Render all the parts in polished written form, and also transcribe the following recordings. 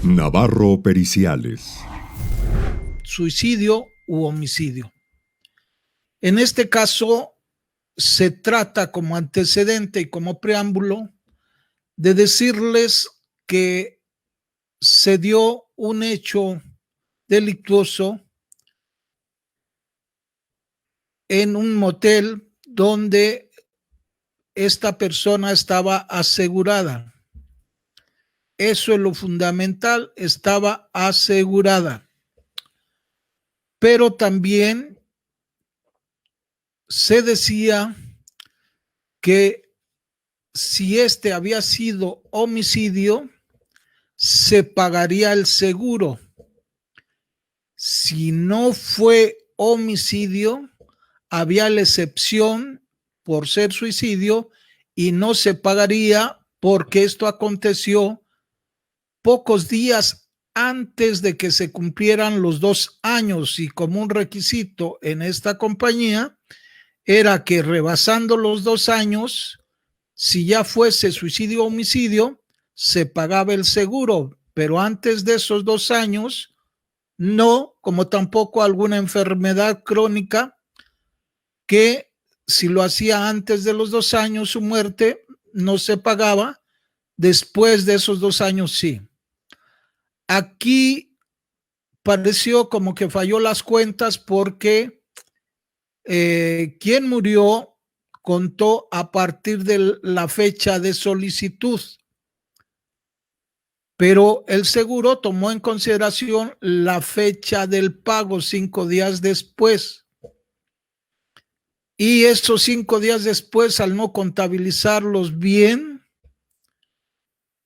Navarro Periciales. Suicidio u homicidio. En este caso, se trata como antecedente y como preámbulo de decirles que se dio un hecho delictuoso en un motel donde esta persona estaba asegurada. Eso es lo fundamental, estaba asegurada. Pero también se decía que si este había sido homicidio, se pagaría el seguro. Si no fue homicidio, había la excepción por ser suicidio y no se pagaría porque esto aconteció pocos días antes de que se cumplieran los 2 años, y como un requisito en esta compañía era que rebasando los 2 años, si ya fuese suicidio o homicidio, se pagaba el seguro, pero antes de esos 2 años, no, como tampoco alguna enfermedad crónica que si lo hacía antes de los 2 años su muerte no se pagaba, después de esos 2 años sí. Aquí pareció como que falló las cuentas porque quien murió contó a partir de la fecha de solicitud, pero el seguro tomó en consideración la fecha del pago 5 días después. Y esos 5 días después, al no contabilizarlos bien,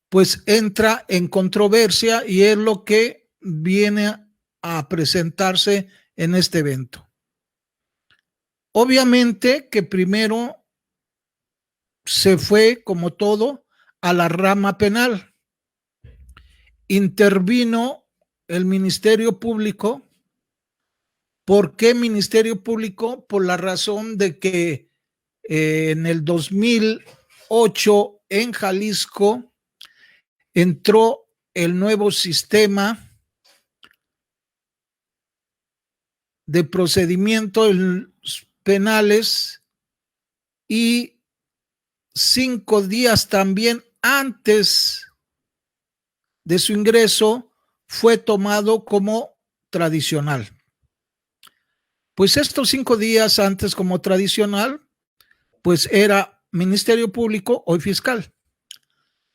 pues entra en controversia y es lo que viene a presentarse en este evento. Obviamente que primero se fue, como todo, a la rama penal. Intervino el Ministerio Público. ¿Por qué Ministerio Público? Por la razón de que en el 2008 en Jalisco entró el nuevo sistema de procedimientos penales y 5 días también antes de su ingreso fue tomado como tradicional. Pues estos 5 días antes como tradicional, pues era Ministerio Público, hoy fiscal.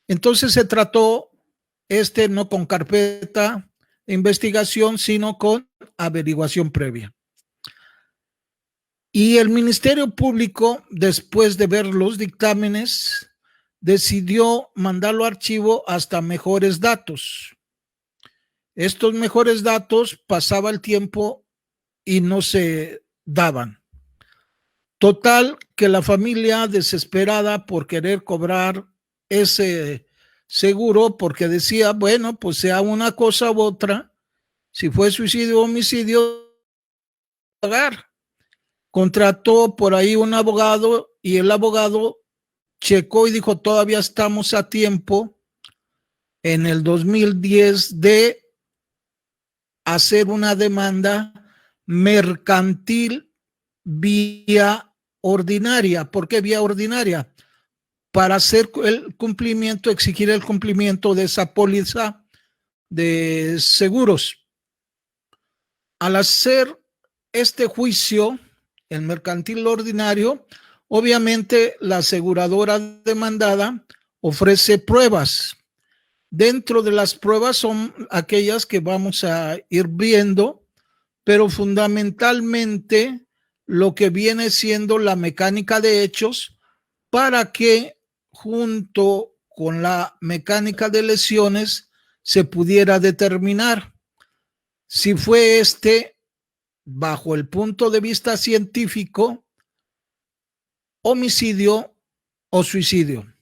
Entonces se trató no con carpeta de investigación, sino con averiguación previa. Y el Ministerio Público, después de ver los dictámenes, decidió mandarlo a archivo hasta mejores datos. Estos mejores datos pasaba el tiempo y no se daban. Total, que la familia desesperada por querer cobrar ese seguro, porque decía, bueno, pues sea una cosa u otra, si fue suicidio o homicidio, pagar. Contrató por ahí un abogado y el abogado checó y dijo, todavía estamos a tiempo en el 2010 de hacer una demanda mercantil vía ordinaria. ¿Por qué vía ordinaria? Para hacer el cumplimiento, exigir el cumplimiento de esa póliza de seguros. Al hacer este juicio, el mercantil ordinario, obviamente la aseguradora demandada ofrece pruebas. Dentro de las pruebas son aquellas que vamos a ir viendo, pero fundamentalmente lo que viene siendo la mecánica de hechos para que junto con la mecánica de lesiones se pudiera determinar si fue bajo el punto de vista científico, homicidio o suicidio.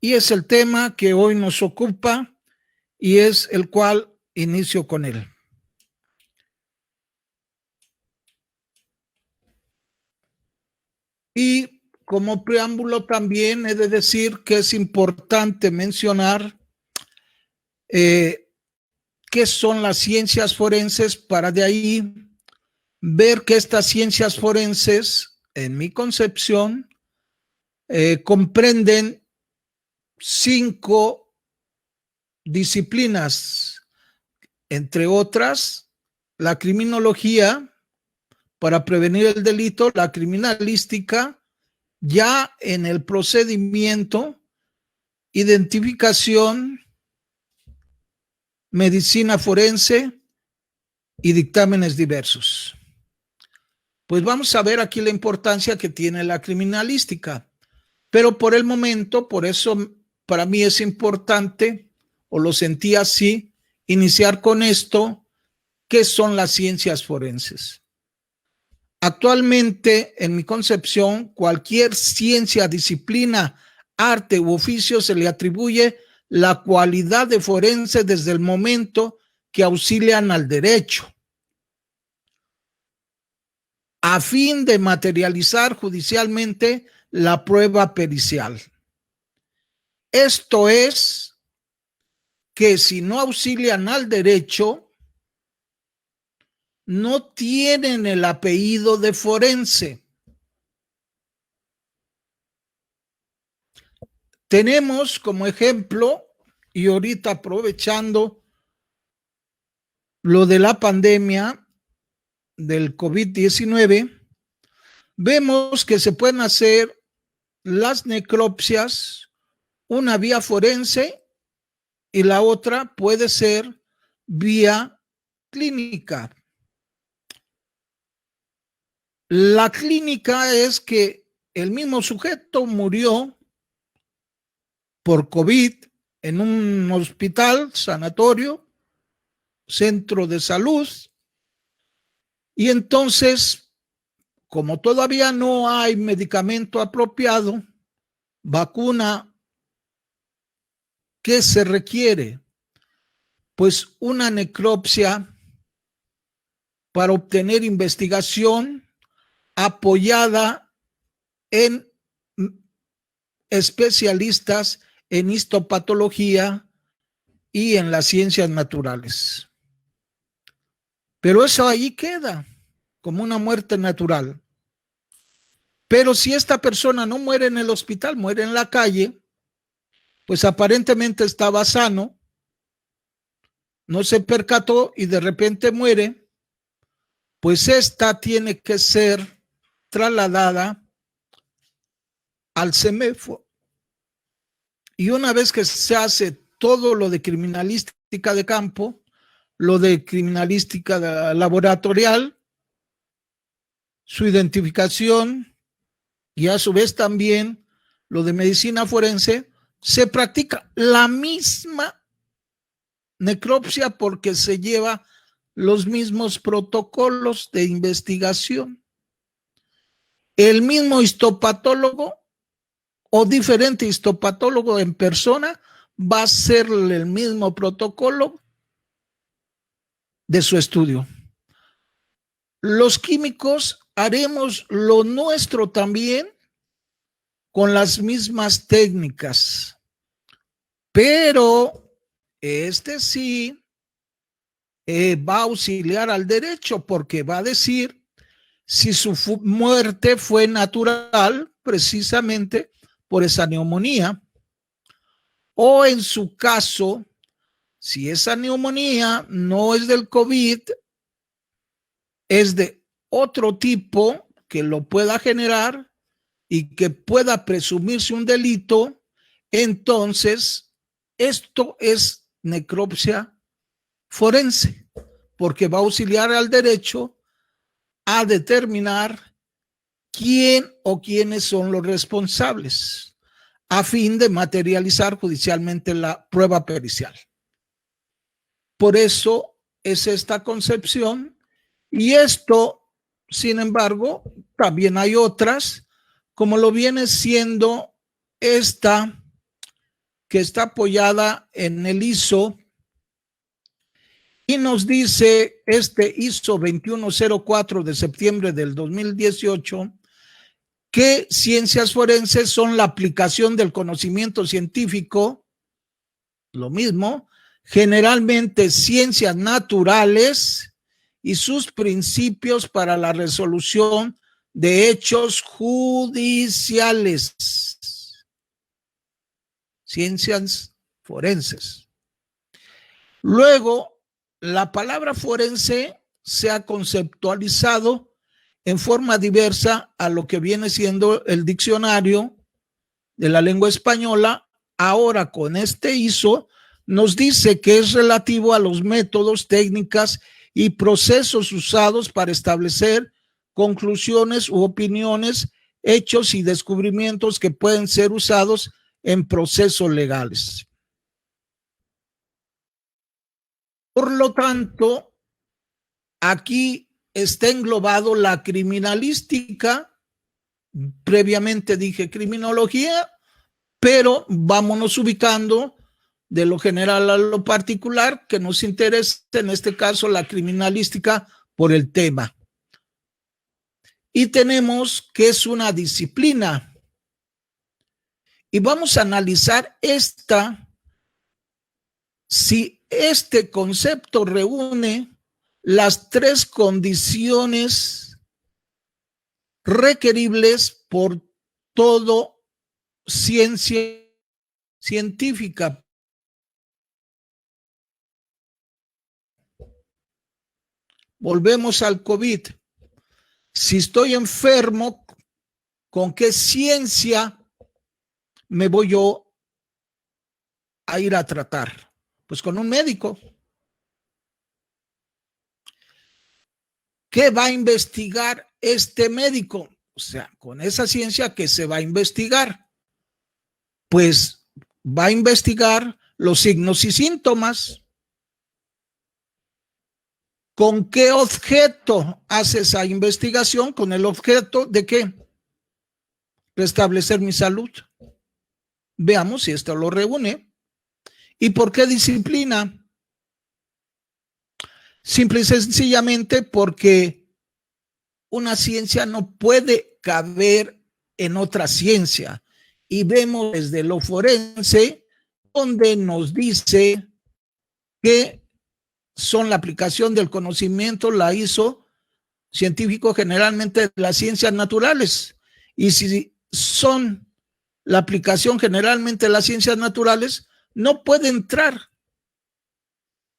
Y es el tema que hoy nos ocupa y es el cual inicio con él. Y como preámbulo también he de decir que es importante mencionar qué son las ciencias forenses, para de ahí ver que estas ciencias forenses, en mi concepción, comprenden 5 disciplinas, entre otras, la criminología para prevenir el delito, la criminalística, ya en el procedimiento, identificación, medicina forense y dictámenes diversos. Pues vamos a ver aquí la importancia que tiene la criminalística, pero por el momento, por eso para mí es importante, o lo sentí así, iniciar con esto, ¿qué son las ciencias forenses? Actualmente, en mi concepción, cualquier ciencia, disciplina, arte u oficio se le atribuye la cualidad de forense desde el momento que auxilian al derecho, a fin de materializar judicialmente la prueba pericial. Esto es, que si no auxilian al derecho, no tienen el apellido de forense. Tenemos como ejemplo, y ahorita aprovechando lo de la pandemia del COVID-19, vemos que se pueden hacer las necropsias, una vía forense y la otra puede ser vía clínica. La clínica es que el mismo sujeto murió por COVID en un hospital, sanatorio, centro de salud, y entonces, como todavía no hay medicamento apropiado, vacuna, ¿qué se requiere? Pues una necropsia para obtener investigación apoyada en especialistas en histopatología y en las ciencias naturales. Pero eso ahí queda como una muerte natural. Pero si esta persona no muere en el hospital, muere en la calle, pues aparentemente estaba sano, no se percató y de repente muere, pues esta tiene que ser trasladada al CEMEFO. Y una vez que se hace todo lo de criminalística de campo, lo de criminalística laboratorial, su identificación y a su vez también lo de medicina forense, se practica la misma necropsia porque se lleva los mismos protocolos de investigación. El mismo histopatólogo o diferente histopatólogo en persona va a hacer el mismo protocolo de su estudio. Los químicos haremos lo nuestro también con las mismas técnicas, pero este sí va a auxiliar al derecho porque va a decir si su muerte fue natural precisamente por esa neumonía, o en su caso, si esa neumonía no es del COVID, es de otro tipo que lo pueda generar y que pueda presumirse un delito, entonces esto es necropsia forense, porque va a auxiliar al derecho a determinar quién o quiénes son los responsables a fin de materializar judicialmente la prueba pericial. Por eso es esta concepción, y esto, sin embargo, también hay otras, como lo viene siendo esta, que está apoyada en el ISO, y nos dice este ISO 2104 de septiembre del 2018, que ciencias forenses son la aplicación del conocimiento científico, lo mismo, generalmente ciencias naturales y sus principios para la resolución de hechos judiciales. Ciencias forenses. Luego, la palabra forense se ha conceptualizado en forma diversa a lo que viene siendo el diccionario de la lengua española. Ahora, con este ISO, nos dice que es relativo a los métodos, técnicas y procesos usados para establecer conclusiones u opiniones, hechos y descubrimientos que pueden ser usados en procesos legales. Por lo tanto, aquí está englobado la criminalística. Previamente dije criminología, pero vámonos ubicando de lo general a lo particular, que nos interesa en este caso la criminalística por el tema. Y tenemos que es una disciplina. Y vamos a analizar si este concepto reúne las tres condiciones requeribles por todo ciencia científica. Volvemos al COVID. Si estoy enfermo, ¿con qué ciencia me voy yo a ir a tratar? Pues con un médico. ¿Qué va a investigar este médico? O sea, con esa ciencia que se va a investigar, pues va a investigar los signos y síntomas. ¿Con qué objeto hace esa investigación? Con el objeto de ¿qué? Restablecer mi salud. Veamos si esto lo reúne. ¿Y por qué disciplina? Simple y sencillamente porque una ciencia no puede caber en otra ciencia. Y vemos desde lo forense, donde nos dice que son la aplicación del conocimiento, la hizo científico generalmente de las ciencias naturales. Y si son la aplicación generalmente de las ciencias naturales, no puede entrar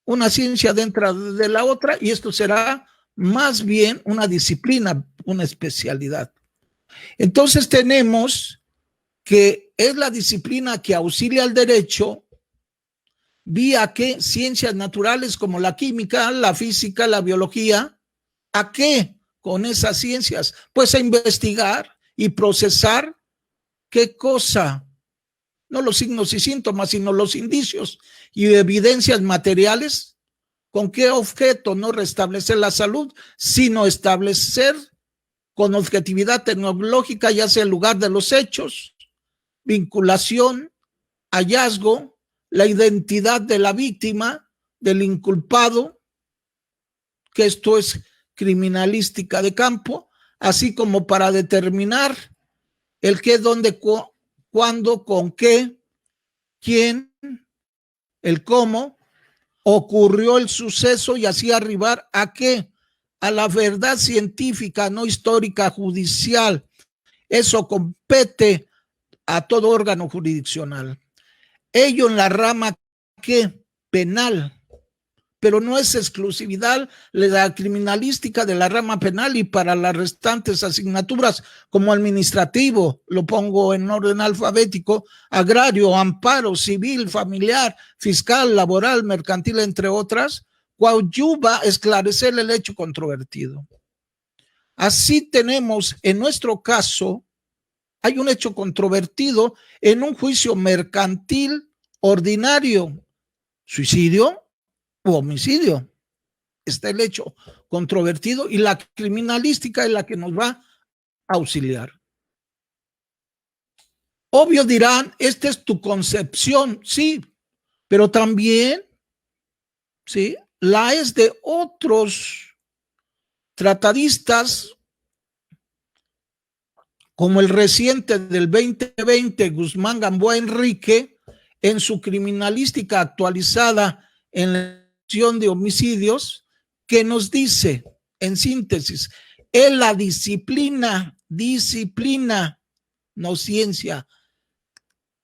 una ciencia dentro de la otra, y esto será más bien una disciplina, una especialidad. Entonces tenemos que es la disciplina que auxilia al derecho vía que ciencias naturales como la química, la física, la biología. ¿A qué? Con esas ciencias, pues a investigar y procesar qué cosa, no los signos y síntomas, sino los indicios y evidencias materiales. ¿Con qué objeto? No restablecer la salud, sino establecer con objetividad tecnológica, ya sea el lugar de los hechos, vinculación, hallazgo, la identidad de la víctima, del inculpado, que esto es criminalística de campo, así como para determinar el qué, dónde, cuándo, con qué, quién, el cómo ocurrió el suceso, y así arribar a qué, a la verdad científica, no histórica, judicial. Eso compete a todo órgano jurisdiccional. Ello en la rama que penal, pero no es exclusividad de la criminalística de la rama penal, y para las restantes asignaturas como administrativo, lo pongo en orden alfabético, agrario, amparo, civil, familiar, fiscal, laboral, mercantil, entre otras, coadyuva a esclarecer el hecho controvertido. Así tenemos, en nuestro caso, hay un hecho controvertido en un juicio mercantil ordinario, suicidio u homicidio. Está el hecho controvertido y la criminalística es la que nos va a auxiliar. Obvio dirán, esta es tu concepción, sí, pero también, sí, la es de otros tratadistas, como el reciente del 2020, Guzmán Gamboa Enrique, en su criminalística actualizada en la acción de homicidios, que nos dice, en síntesis, es la disciplina, no ciencia,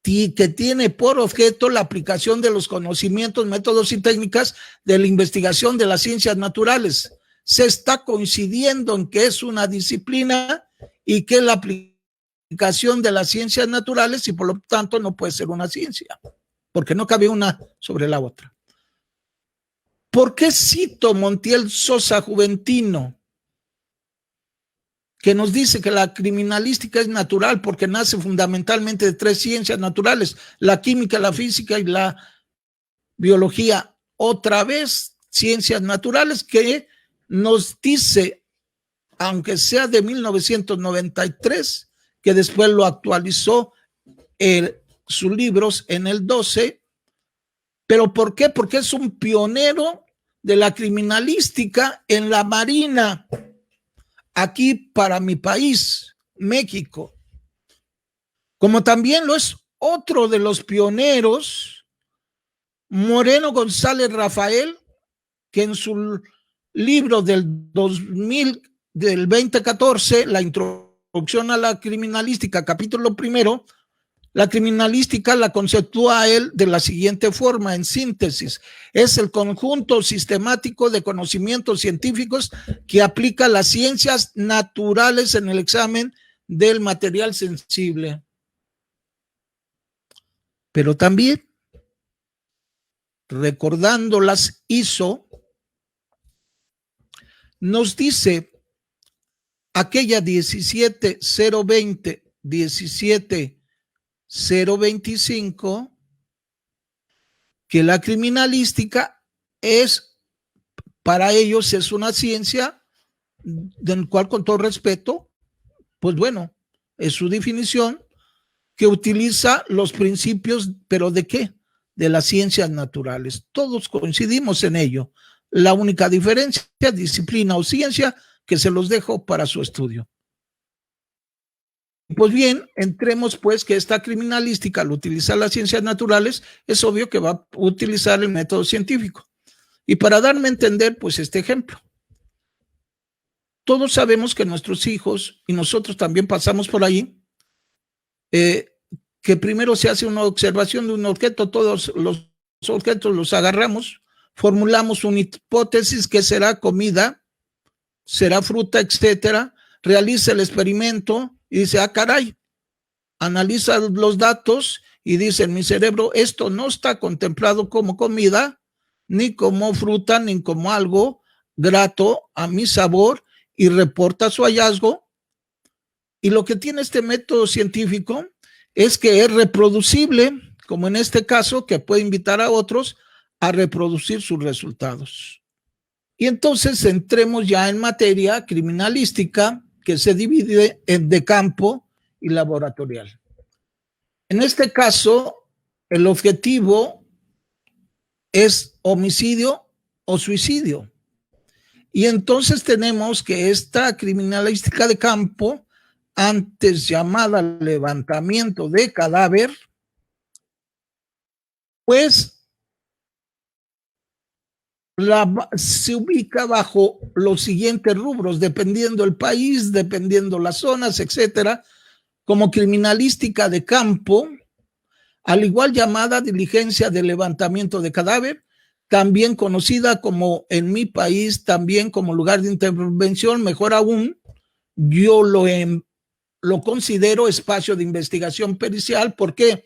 que tiene por objeto la aplicación de los conocimientos, métodos y técnicas de la investigación de las ciencias naturales. Se está coincidiendo en que es una disciplina y que la aplicación de las ciencias naturales, y por lo tanto no puede ser una ciencia, porque no cabe una sobre la otra. ¿Por qué cito Montiel Sosa Juventino, que nos dice que la criminalística es natural porque nace fundamentalmente de tres ciencias naturales: la química, la física y la biología? Otra vez, ciencias naturales que nos dice, aunque sea de 1993, que después lo actualizó sus libros en el 12, ¿pero por qué? Porque es un pionero de la criminalística en la Marina, aquí para mi país, México. Como también lo es otro de los pioneros, Moreno González Rafael, que en su libro del 2014, La introducción a la criminalística, capítulo primero, la criminalística la conceptúa él de la siguiente forma, en síntesis: es el conjunto sistemático de conocimientos científicos que aplica las ciencias naturales en el examen del material sensible. Pero también, recordando las ISO, nos dice aquella 17020, 17025, que la criminalística es, para ellos es una ciencia del cual, con todo respeto, pues bueno, es su definición, que utiliza los principios, ¿pero de qué? De las ciencias naturales. Todos coincidimos en ello. La única diferencia, disciplina o ciencia, que se los dejo para su estudio. Pues bien, entremos pues que esta criminalística, al utilizar las ciencias naturales, es obvio que va a utilizar el método científico. Y para darme a entender, pues este ejemplo. Todos sabemos que nuestros hijos, y nosotros también pasamos por ahí, que primero se hace una observación de un objeto, todos los objetos los agarramos, formulamos una hipótesis que será comida, será fruta, etcétera, realiza el experimento y dice, ah, caray, analiza los datos y dice en mi cerebro, esto no está contemplado como comida, ni como fruta, ni como algo grato a mi sabor, y reporta su hallazgo. Y lo que tiene este método científico es que es reproducible, como en este caso, que puede invitar a otros a reproducir sus resultados. Y entonces entremos ya en materia criminalística, que se divide en de campo y laboratorial. En este caso, el objetivo es homicidio o suicidio. Y entonces tenemos que esta criminalística de campo, antes llamada levantamiento de cadáver, pues se ubica bajo los siguientes rubros, dependiendo el país, dependiendo las zonas, etcétera, como criminalística de campo, al igual llamada diligencia de levantamiento de cadáver, también conocida como en mi país, también como lugar de intervención, mejor aún, yo lo considero espacio de investigación pericial. ¿Por qué?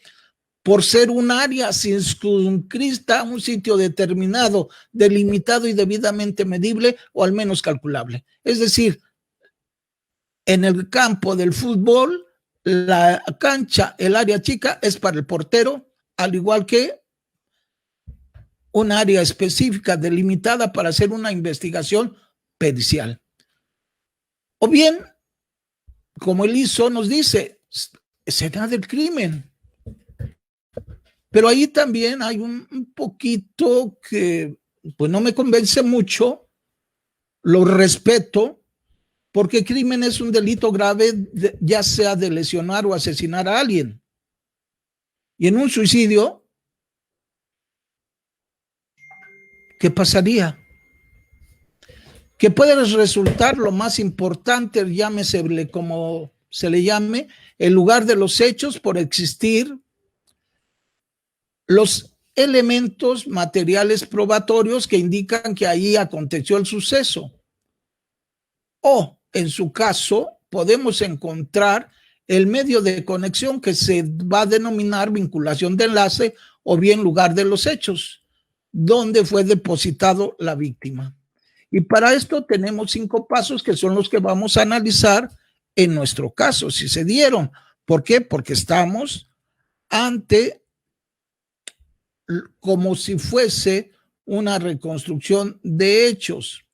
Por ser un área circunscrita, un sitio determinado, delimitado y debidamente medible, o al menos calculable. Es decir, en el campo del fútbol, la cancha, el área chica, es para el portero, al igual que un área específica delimitada para hacer una investigación pericial. O bien, como el ISO nos dice, escena del crimen. Pero ahí también hay un poquito que pues no me convence mucho, lo respeto, porque crimen es un delito grave, ya sea de lesionar o asesinar a alguien. Y en un suicidio, ¿qué pasaría? Que puede resultar lo más importante, llámese como se le llame, el lugar de los hechos por existir los elementos materiales probatorios que indican que ahí aconteció el suceso. O, en su caso, podemos encontrar el medio de conexión que se va a denominar vinculación de enlace o bien lugar de los hechos, donde fue depositado la víctima. Y para esto tenemos 5 pasos que son los que vamos a analizar en nuestro caso, si se dieron. ¿Por qué? Porque estamos ante como si fuese una reconstrucción de hechos.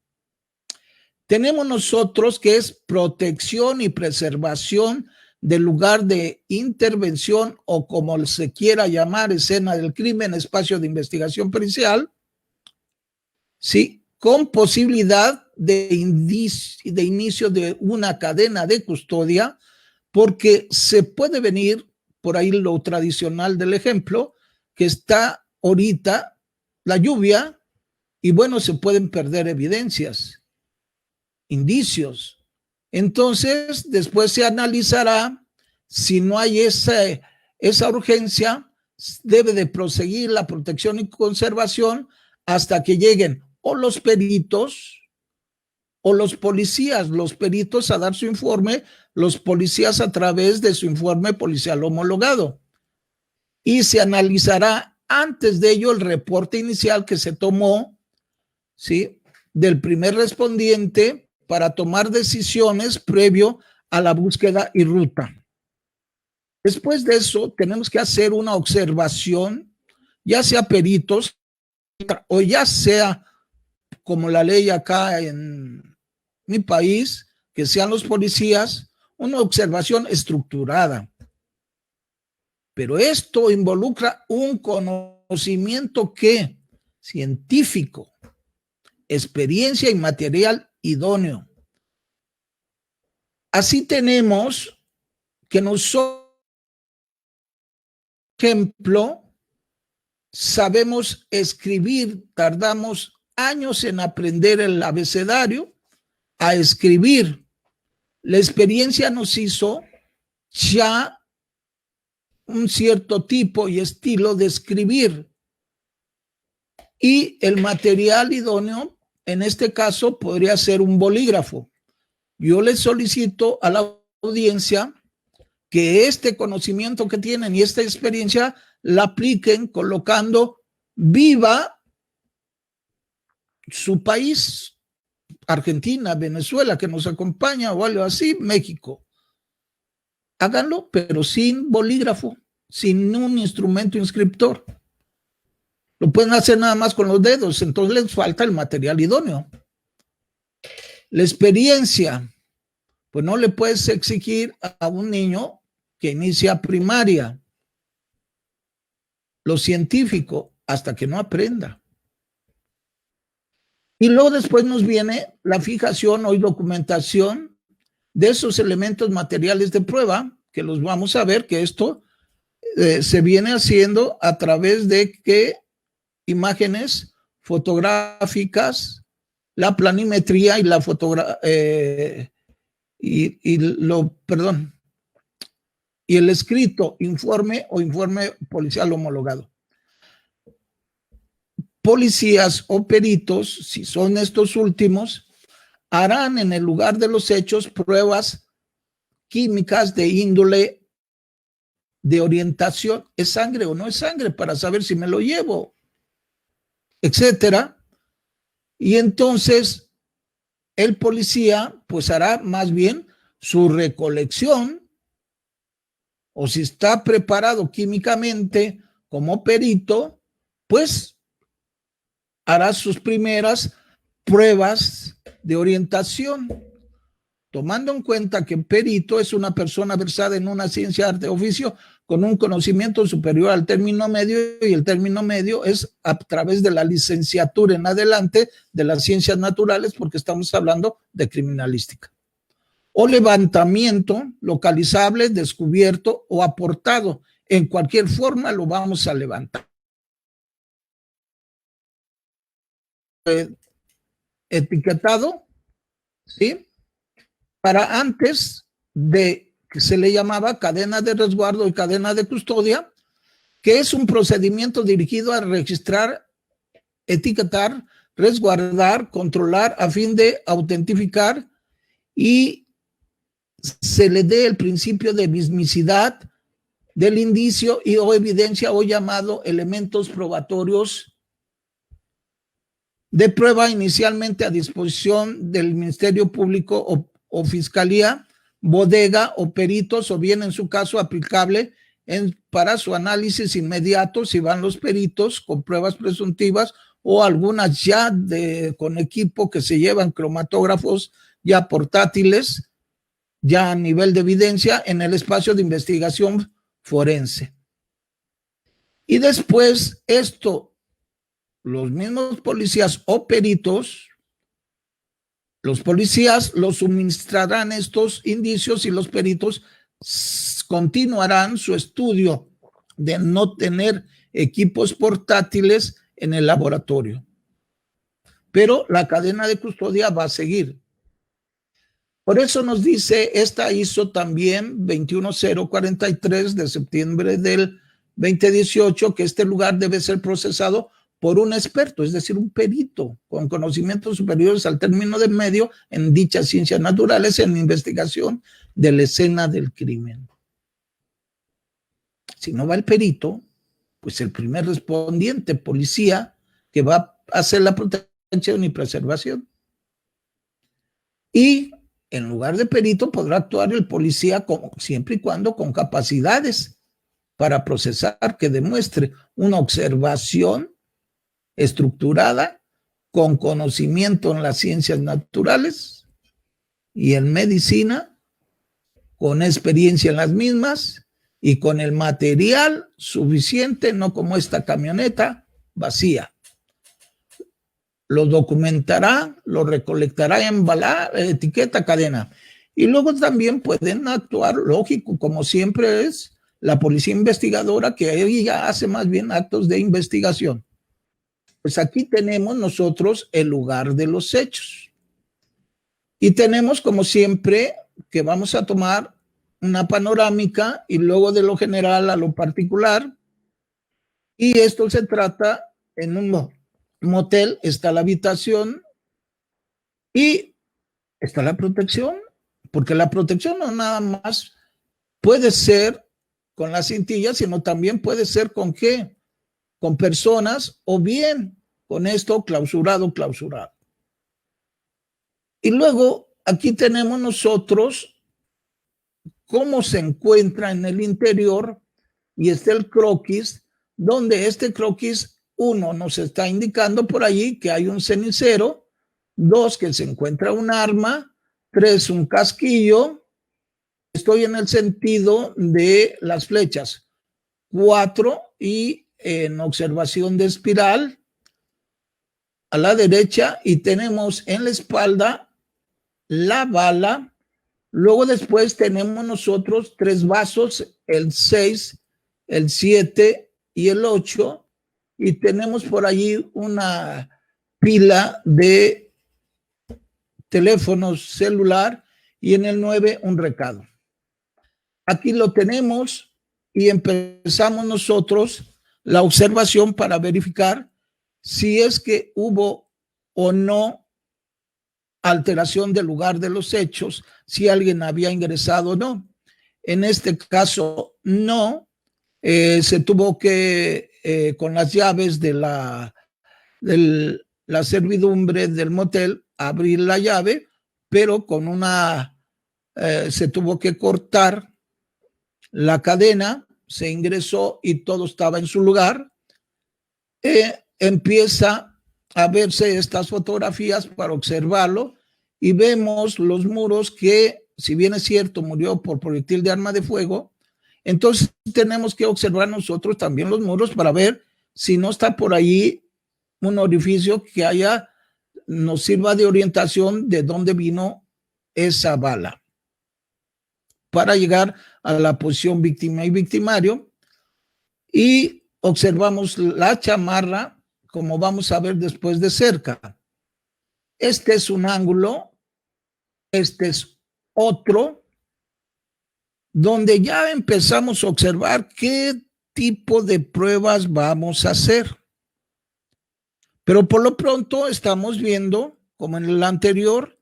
Tenemos nosotros que es protección y preservación del lugar de intervención o como se quiera llamar, escena del crimen, espacio de investigación pericial, ¿sí? Con posibilidad de inicio de una cadena de custodia, porque se puede venir por ahí lo tradicional del ejemplo, que está ahorita la lluvia y bueno, se pueden perder evidencias, indicios. Entonces, después se analizará si no hay esa urgencia, debe de proseguir la protección y conservación hasta que lleguen o los peritos o los policías, los peritos a dar su informe, los policías a través de su informe policial homologado. Y se analizará antes de ello el reporte inicial que se tomó, ¿sí?, del primer respondiente para tomar decisiones previo a la búsqueda y ruta. Después de eso, tenemos que hacer una observación, ya sea peritos o ya sea como la ley acá en mi país, que sean los policías, una observación estructurada. Pero esto involucra un conocimiento que científico, experiencia y material idóneo. Así tenemos que nosotros, por ejemplo, sabemos escribir, tardamos años en aprender el abecedario, a escribir. La experiencia nos hizo ya un cierto tipo y estilo de escribir. Y el material idóneo, en este caso, podría ser un bolígrafo. Yo les solicito a la audiencia que este conocimiento que tienen y esta experiencia la apliquen colocando viva su país, Argentina, Venezuela, que nos acompaña o algo así, México. Háganlo, pero sin bolígrafo, sin un instrumento inscriptor. Lo pueden hacer nada más con los dedos, entonces les falta el material idóneo. La experiencia, pues no le puedes exigir a un niño que inicia primaria lo científico hasta que no aprenda. Y luego después nos viene la fijación o documentación de esos elementos materiales de prueba, que los vamos a ver, que esto se viene haciendo a través de que imágenes fotográficas, la planimetría y la y el escrito informe o informe policial homologado. Policías o peritos, si son estos últimos, harán en el lugar de los hechos pruebas químicas de índole de orientación, ¿es sangre o no es sangre? Para saber si me lo llevo, etcétera. Y entonces el policía pues hará más bien su recolección, o si está preparado químicamente como perito, pues hará sus primeras pruebas de orientación, tomando en cuenta que perito es una persona versada en una ciencia, arte, oficio, con un conocimiento superior al término medio, y el término medio es a través de la licenciatura en adelante de las ciencias naturales, porque estamos hablando de criminalística. O levantamiento localizable, descubierto o aportado. En cualquier forma lo vamos a levantar. etiquetado, ¿sí? Para antes de que se le llamaba cadena de resguardo y cadena de custodia, que es un procedimiento dirigido a registrar, etiquetar, resguardar, controlar a fin de autentificar y se le dé el principio de mismicidad del indicio y o evidencia o llamado elementos probatorios de prueba inicialmente a disposición del Ministerio Público o Fiscalía, bodega o peritos, o bien en su caso aplicable para su análisis inmediato si van los peritos con pruebas presuntivas o algunas ya con equipo que se llevan cromatógrafos ya portátiles, ya a nivel de evidencia en el espacio de investigación forense. Y después esto, los mismos policías o peritos, los policías los suministrarán estos indicios y los peritos continuarán su estudio de no tener equipos portátiles en el laboratorio. Pero la cadena de custodia va a seguir. Por eso nos dice esta ISO también 21043 de septiembre del 2018 que este lugar debe ser procesado por un experto, es decir, un perito con conocimientos superiores al término de medio en dichas ciencias naturales en investigación de la escena del crimen. Si no va el perito, pues el primer respondiente, policía, que va a hacer la protección y preservación. Y en lugar de perito podrá actuar el policía siempre y cuando con capacidades para procesar que demuestre una observación estructurada con conocimiento en las ciencias naturales y en medicina, con experiencia en las mismas y con el material suficiente, no como esta camioneta vacía. Lo documentará, lo recolectará, embalar, etiqueta, cadena. Y luego también pueden actuar, lógico, como siempre es la policía investigadora, que ella hace más bien actos de investigación. Pues aquí tenemos nosotros el lugar de los hechos. Y tenemos, como siempre, que vamos a tomar una panorámica y luego de lo general a lo particular. Y esto se trata en un motel, está la habitación y está la protección, porque la protección no nada más puede ser con las cintillas, sino también puede ser con qué, con personas o bien con esto clausurado. Y luego aquí tenemos nosotros cómo se encuentra en el interior y está el croquis, donde este croquis, uno, nos está indicando por allí que hay un cenicero, dos, que se encuentra un arma, tres, un casquillo, estoy en el sentido de las flechas, cuatro, y en observación de espiral, a la derecha, y tenemos en la espalda la bala. Luego después tenemos nosotros tres vasos, el 6, el 7 y el 8, y tenemos por allí una pila de teléfonos celular y en el 9 un recado. Aquí lo tenemos y empezamos nosotros la observación para verificar si es que hubo o no alteración del lugar de los hechos, si alguien había ingresado o no. En este caso, no. Se tuvo que, con las llaves de la servidumbre del motel, abrir la llave, pero con se tuvo que cortar la cadena, se ingresó y todo estaba en su lugar. Empieza a verse estas fotografías para observarlo y vemos los muros que, si bien es cierto, murió por proyectil de arma de fuego, entonces tenemos que observar nosotros también los muros para ver si no está por ahí un orificio que nos sirva de orientación de dónde vino esa bala para llegar a la posición víctima y victimario. Y observamos la chamarra, como vamos a ver después de cerca. Este es un ángulo, este es otro, donde ya empezamos a observar qué tipo de pruebas vamos a hacer. Pero por lo pronto estamos viendo, como en el anterior,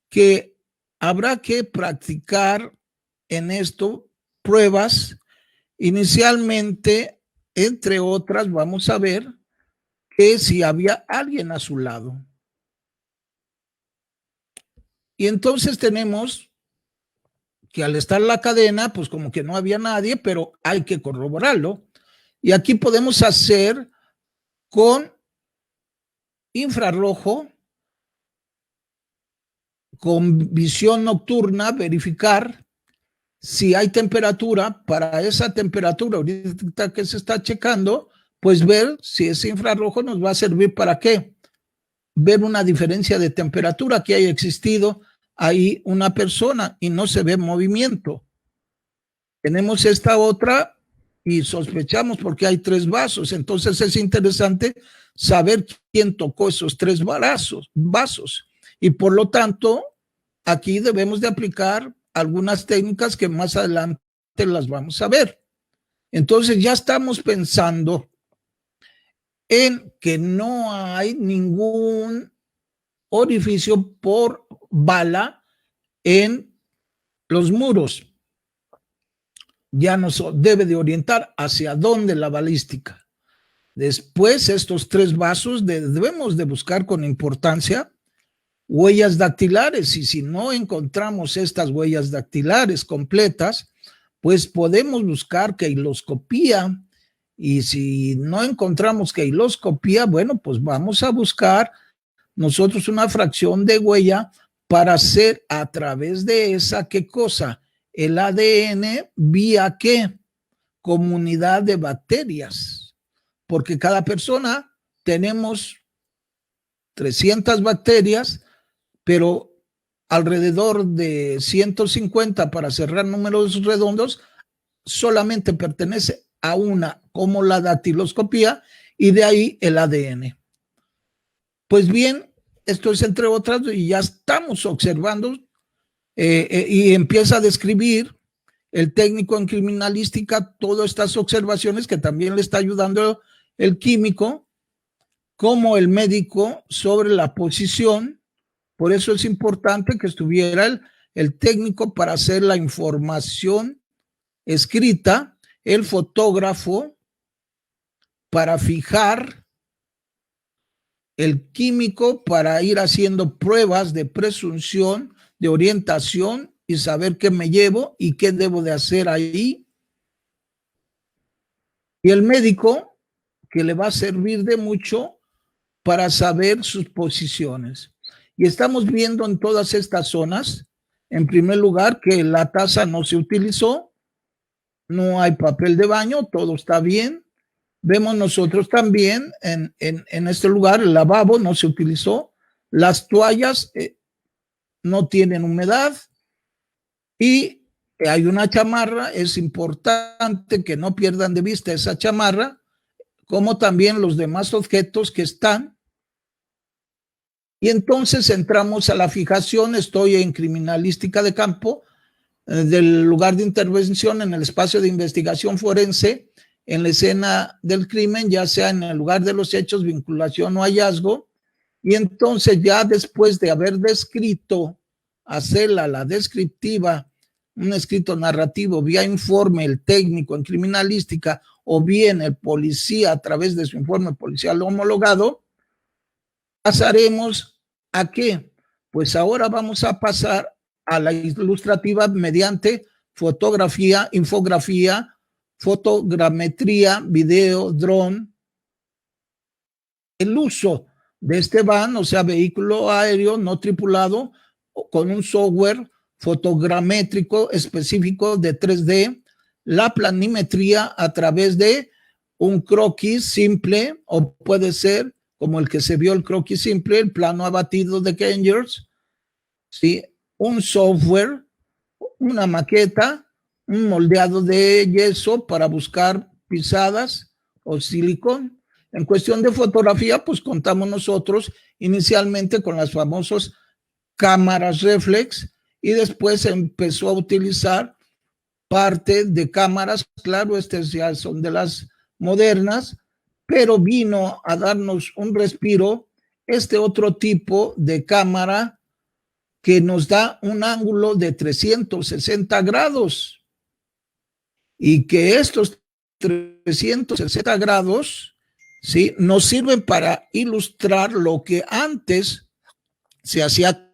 que habrá que practicar en esto pruebas. Inicialmente, entre otras, vamos a ver que si había alguien a su lado. Y entonces tenemos que al estar la cadena, pues como que no había nadie, pero hay que corroborarlo. Y aquí podemos hacer con infrarrojo, con visión nocturna, verificar si hay temperatura. Para esa temperatura ahorita que se está checando, pues ver si ese infrarrojo nos va a servir para qué. Ver una diferencia de temperatura, que haya existido ahí una persona y no se ve movimiento. Tenemos esta otra y sospechamos porque hay 3 vasos. Entonces es interesante saber quién tocó esos 3 vasos. Y por lo tanto, aquí debemos de aplicar algunas técnicas que más adelante las vamos a ver. Entonces ya estamos pensando en que no hay ningún orificio por bala en los muros. Ya nos debe de orientar hacia dónde la balística. Después, estos 3 vasos debemos de buscar con importancia huellas dactilares, y si no encontramos estas huellas dactilares completas, pues podemos buscar keiloscopía, y si no encontramos keiloscopía, bueno, pues vamos a buscar nosotros una fracción de huella para hacer a través de esa, ¿qué cosa? El ADN vía ¿qué? Comunidad de bacterias, porque cada persona tenemos 300 bacterias, pero alrededor de 150, para cerrar números redondos, solamente pertenece a una, como la dactiloscopía, y de ahí el ADN. Pues bien, esto es entre otras, y ya estamos observando, y empieza a describir el técnico en criminalística todas estas observaciones que también le está ayudando el químico, como el médico, sobre la posición. Por eso es importante que estuviera el técnico para hacer la información escrita, el fotógrafo para fijar, el químico para ir haciendo pruebas de presunción, de orientación y saber qué me llevo y qué debo de hacer ahí. Y el médico, que le va a servir de mucho para saber sus posiciones. Y estamos viendo en todas estas zonas, en primer lugar, que la taza no se utilizó, no hay papel de baño, todo está bien. Vemos nosotros también en este lugar, el lavabo no se utilizó, las toallas no tienen humedad y hay una chamarra. Es importante que no pierdan de vista esa chamarra, como también los demás objetos que están. Y entonces entramos a la fijación. Estoy en criminalística de campo, del lugar de intervención, en el espacio de investigación forense, en la escena del crimen, ya sea en el lugar de los hechos, vinculación o hallazgo. Y entonces ya después de haber descrito, hacerla la descriptiva, un escrito narrativo vía informe, el técnico en criminalística, o bien el policía a través de su informe policial homologado, pasaremos ¿a qué? Pues ahora vamos a pasar a la ilustrativa mediante fotografía, infografía, fotogrametría, video, dron. El uso de este van, o sea, vehículo aéreo no tripulado, con un software fotogramétrico específico de 3D, la planimetría a través de un croquis simple, o puede ser como el que se vio, el croquis simple, el plano abatido de Kengers, ¿sí? Un software, una maqueta, un moldeado de yeso para buscar pisadas o silicón, En cuestión de fotografía, pues contamos nosotros inicialmente con las famosas cámaras reflex y después se empezó a utilizar parte de cámaras, claro, estas ya son de las modernas, pero vino a darnos un respiro este otro tipo de cámara que nos da un ángulo de 360 grados y que estos 360 grados, ¿sí?, nos sirven para ilustrar lo que antes se hacía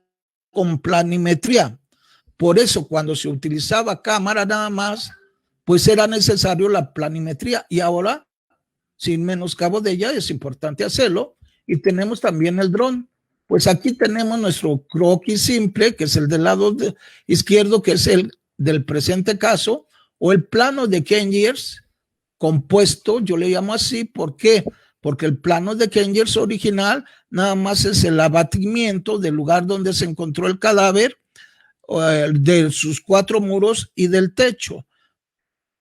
con planimetría. Por eso, cuando se utilizaba cámara nada más, pues era necesario la planimetría. Y ahora, sin menoscabo de ella, es importante hacerlo. Y tenemos también el dron. Pues aquí tenemos nuestro croquis simple, que es el del lado izquierdo, que es el del presente caso, o el plano de Conyers compuesto, yo le llamo así. ¿Por qué? Porque el plano de Conyers original nada más es el abatimiento del lugar donde se encontró el cadáver, de sus 4 muros y del techo.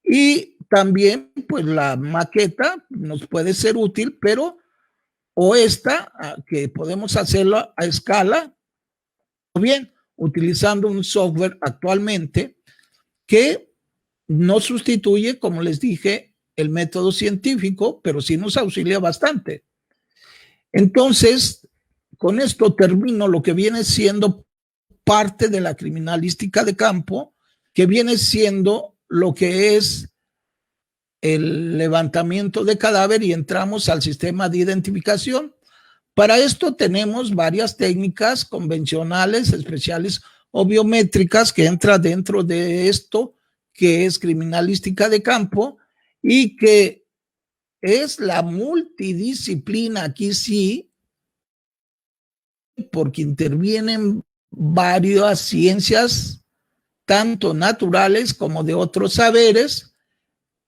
Y también, pues la maqueta nos puede ser útil, pero o esta, que podemos hacerlo a escala, o bien utilizando un software actualmente que no sustituye, como les dije, el método científico, pero sí nos auxilia bastante. Entonces, con esto termino lo que viene siendo parte de la criminalística de campo, que viene siendo lo que es el levantamiento de cadáver, y entramos al sistema de identificación. Para esto tenemos varias técnicas convencionales, especiales o biométricas que entra dentro de esto que es criminalística de campo y que es la multidisciplina aquí sí, porque intervienen varias ciencias, tanto naturales como de otros saberes,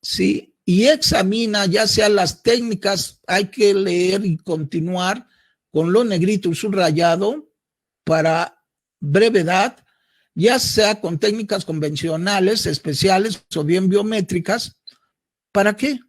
¿sí? Y examina ya sea las técnicas, hay que leer y continuar con lo negrito y subrayado para brevedad, ya sea con técnicas convencionales, especiales o bien biométricas. ¿Para qué?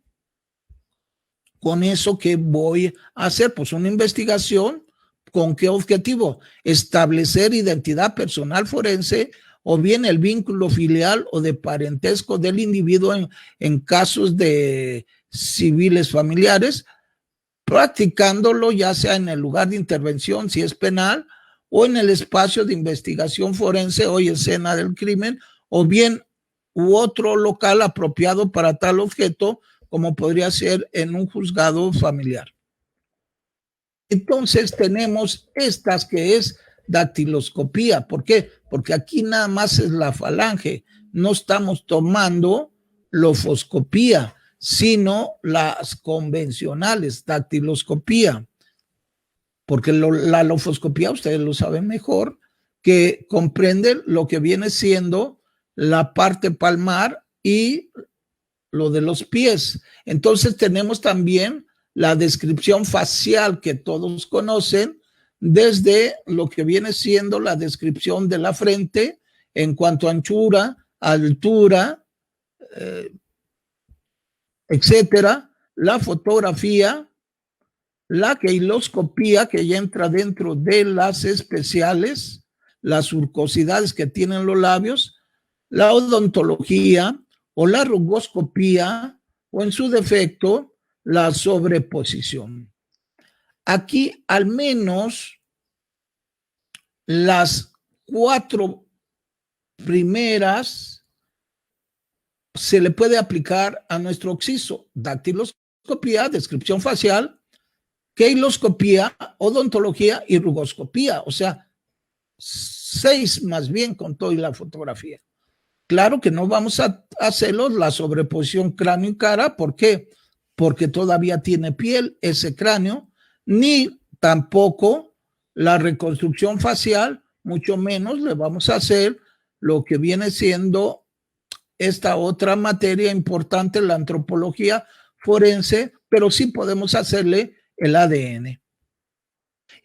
Con eso que voy a hacer, pues una investigación. ¿Con qué objetivo? Establecer identidad personal forense o bien el vínculo filial o de parentesco del individuo en casos de civiles familiares, practicándolo ya sea en el lugar de intervención, si es penal, o en el espacio de investigación forense o escena del crimen, o bien u otro local apropiado para tal objeto, como podría ser en un juzgado familiar. Entonces tenemos estas que es dactiloscopía. ¿Por qué? Porque aquí nada más es la falange. No estamos tomando lofoscopía, sino las convencionales, dactiloscopía. Porque la lofoscopía, ustedes lo saben mejor, que comprende lo que viene siendo la parte palmar y lo de los pies. Entonces tenemos también la descripción facial que todos conocen, desde lo que viene siendo la descripción de la frente en cuanto a anchura, altura, etcétera, la fotografía, la queiloscopía, que ya entra dentro de las especiales, las surcosidades que tienen los labios, la odontología o la rugoscopía, o en su defecto, la sobreposición. Aquí al menos las 4 primeras se le puede aplicar a nuestro occiso: dactiloscopía, descripción facial, queiloscopía, odontología y rugoscopía. O sea, 6 más bien con todo y la fotografía. Claro que no vamos a hacerlo la sobreposición cráneo y cara. ¿Por qué? Porque todavía tiene piel ese cráneo, ni tampoco la reconstrucción facial, mucho menos le vamos a hacer lo que viene siendo esta otra materia importante, la antropología forense, pero sí podemos hacerle el ADN.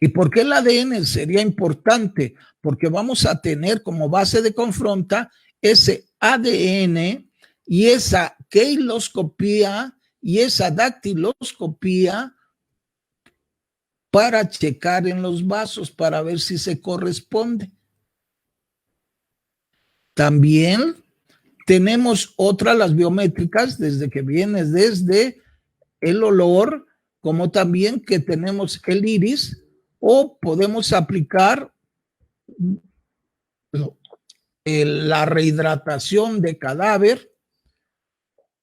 ¿Y por qué el ADN sería importante? Porque vamos a tener como base de confronta ese ADN y esa queiloscopía y esa dactiloscopía para checar en los vasos para ver si se corresponde. También tenemos otras, las biométricas, desde que vienes desde el olor, como también que tenemos el iris, o podemos aplicar la rehidratación de cadáver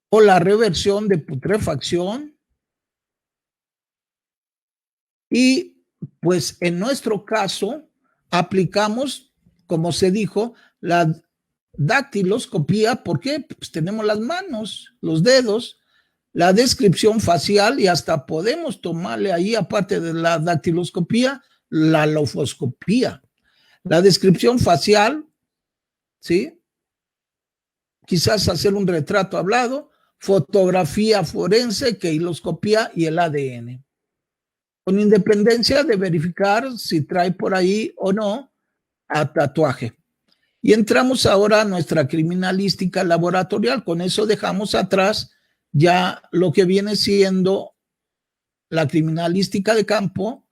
o la reversión de putrefacción. Y pues en nuestro caso aplicamos, como se dijo, la dactiloscopía. ¿Por qué? Pues tenemos las manos, los dedos, la descripción facial y hasta podemos tomarle ahí, aparte de la dactiloscopía, la lofoscopía. La descripción facial, ¿sí? Quizás hacer un retrato hablado, fotografía forense, queiloscopía y el ADN. Con independencia de verificar si trae por ahí o no a tatuaje. Y entramos ahora a nuestra criminalística laboratorial. Con eso dejamos atrás ya lo que viene siendo la criminalística de campo,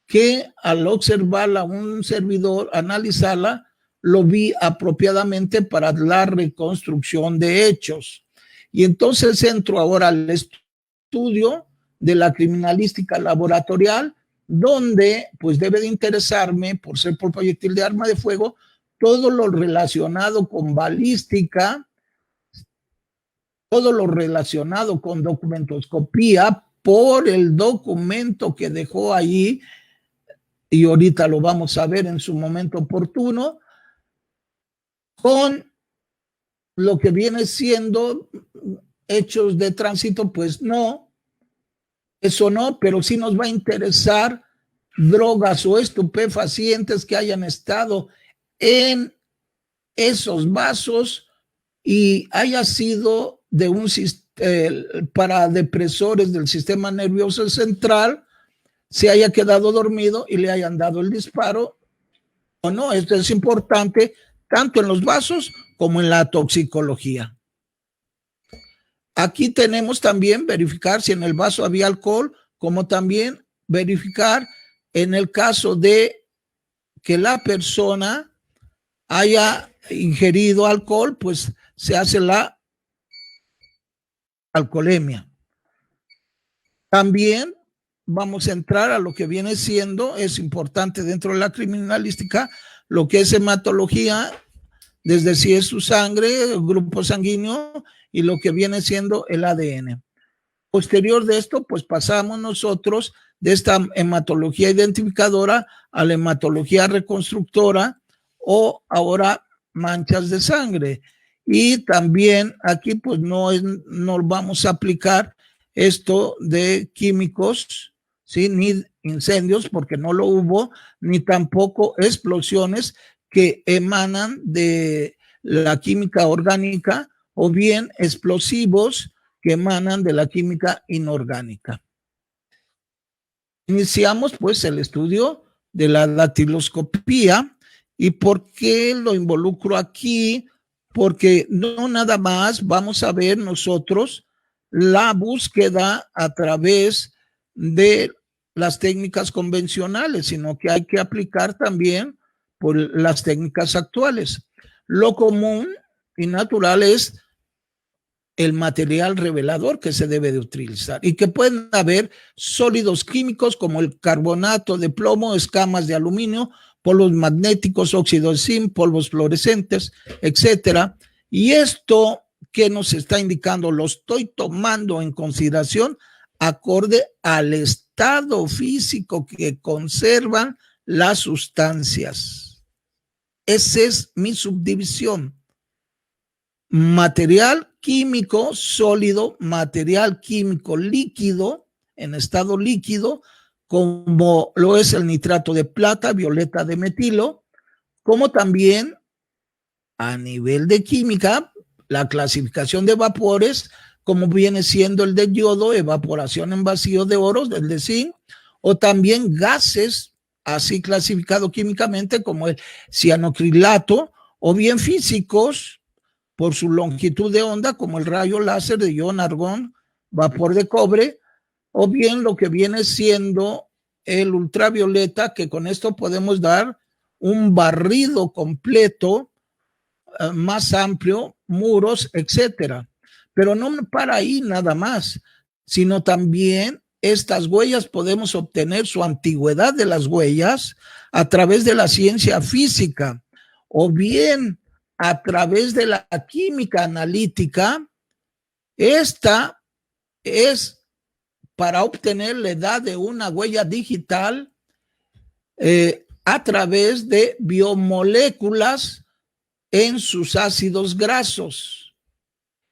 que al observarla un servidor, analizarla, lo vi apropiadamente para la reconstrucción de hechos. Y entonces entro ahora al estudio de la criminalística laboratorial, donde pues debe de interesarme, por ser por proyectil de arma de fuego, todo lo relacionado con balística, todo lo relacionado con documentoscopía, por el documento que dejó allí, y ahorita lo vamos a ver en su momento oportuno, con lo que viene siendo hechos de tránsito, pues no, eso no, pero sí nos va a interesar drogas o estupefacientes que hayan estado en esos vasos y haya sido de un para depresores del sistema nervioso central, se haya quedado dormido y le hayan dado el disparo o no. Esto es importante tanto en los vasos como en la toxicología. Aquí tenemos también verificar si en el vaso había alcohol, como también verificar en el caso de que la persona haya ingerido alcohol, pues se hace la alcoholemia. También vamos a entrar a lo que viene siendo, es importante dentro de la criminalística, lo que es hematología, desde si es su sangre, el grupo sanguíneo y lo que viene siendo el ADN. Posterior de esto, pues pasamos nosotros de esta hematología identificadora a la hematología reconstructora o ahora manchas de sangre. Y también aquí pues no vamos a aplicar esto de químicos, ¿sí? Ni incendios porque no lo hubo, ni tampoco explosiones que emanan de la química orgánica o bien explosivos que emanan de la química inorgánica. Iniciamos pues el estudio de la dactiloscopía. ¿Y por qué lo involucro aquí? Porque no nada más vamos a ver nosotros la búsqueda a través de las técnicas convencionales, sino que hay que aplicar también por las técnicas actuales. Lo común y natural es el material revelador que se debe de utilizar y que pueden haber sólidos químicos como el carbonato de plomo, escamas de aluminio, polvos magnéticos, óxido de zinc, polvos fluorescentes, etcétera. Y esto que nos está indicando lo estoy tomando en consideración acorde al estado físico que conservan las sustancias. Esa es mi subdivisión. Material químico sólido, material químico líquido, en estado líquido, como lo es el nitrato de plata, violeta de metilo, como también a nivel de química, la clasificación de vapores, como viene siendo el de yodo, evaporación en vacío de oro, el de zinc, o también gases, así clasificado químicamente como el cianocrilato, o bien físicos, por su longitud de onda, como el rayo láser de ion argón, vapor de cobre, o bien lo que viene siendo el ultravioleta, que con esto podemos dar un barrido completo, más amplio, muros, etcétera. Pero no para ahí nada más, sino también estas huellas podemos obtener su antigüedad de las huellas a través de la ciencia física o bien a través de la química analítica. Esta es para obtener la edad de una huella digital a través de biomoléculas en sus ácidos grasos.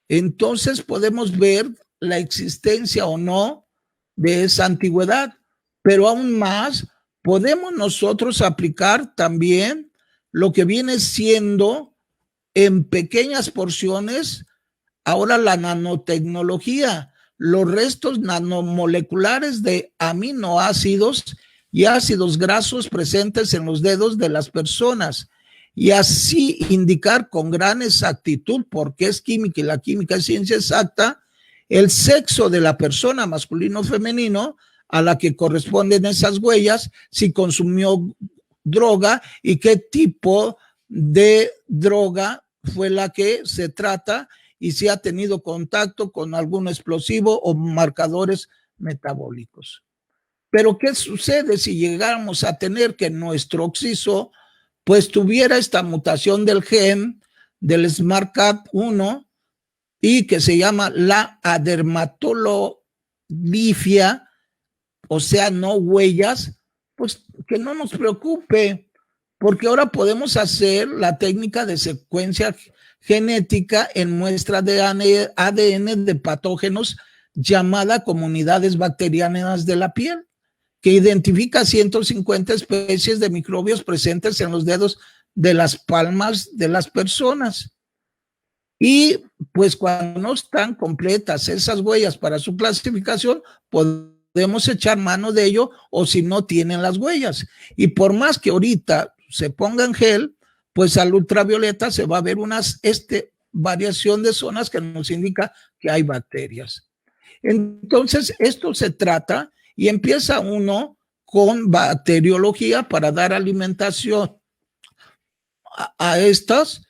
Entonces podemos ver la existencia o no de esa antigüedad, pero aún más podemos nosotros aplicar también lo que viene siendo en pequeñas porciones ahora la nanotecnología, los restos nanomoleculares de aminoácidos y ácidos grasos presentes en los dedos de las personas, y así indicar con gran exactitud, porque es química y la química es ciencia exacta, el sexo de la persona, masculino o femenino, a la que corresponden esas huellas, si consumió droga y qué tipo de droga fue la que se trata, y si ha tenido contacto con algún explosivo o marcadores metabólicos. Pero ¿qué sucede si llegáramos a tener que nuestro oxiso pues tuviera esta mutación del gen del SMARCAT1 y que se llama la adermatologlia, o sea, no huellas? Pues que no nos preocupe, porque ahora podemos hacer la técnica de secuencia genética en muestra de ADN de patógenos llamada comunidades bacterianas de la piel, que identifica 150 especies de microbios presentes en los dedos de las palmas de las personas. Y pues cuando no están completas esas huellas para su clasificación, podemos echar mano de ello, o si no tienen las huellas. Y por más que ahorita se pongan gel, pues al ultravioleta se va a ver una variación de zonas que nos indica que hay bacterias. Entonces, esto se trata y empieza uno con bacteriología para dar alimentación a estas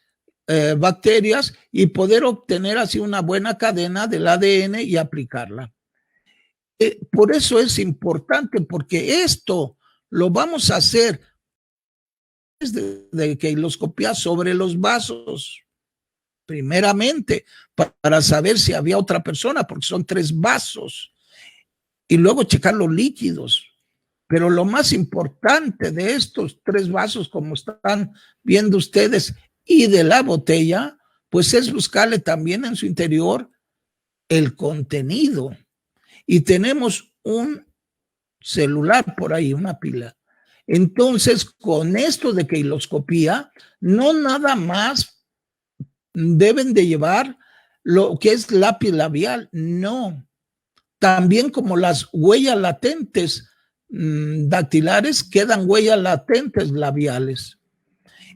bacterias y poder obtener así una buena cadena del ADN y aplicarla. Por eso es importante, porque esto lo vamos a hacer de keiloscopía sobre los vasos, primeramente, para saber si había otra persona, porque son 3 vasos, y luego checar los líquidos. Pero lo más importante de estos 3 vasos, como están viendo ustedes, y de la botella, pues es buscarle también en su interior el contenido. Y tenemos un celular por ahí, una pila. Entonces, con esto de keiloscopía, no nada más deben de llevar lo que es lápiz labial, no. También como las huellas latentes dactilares, quedan huellas latentes labiales.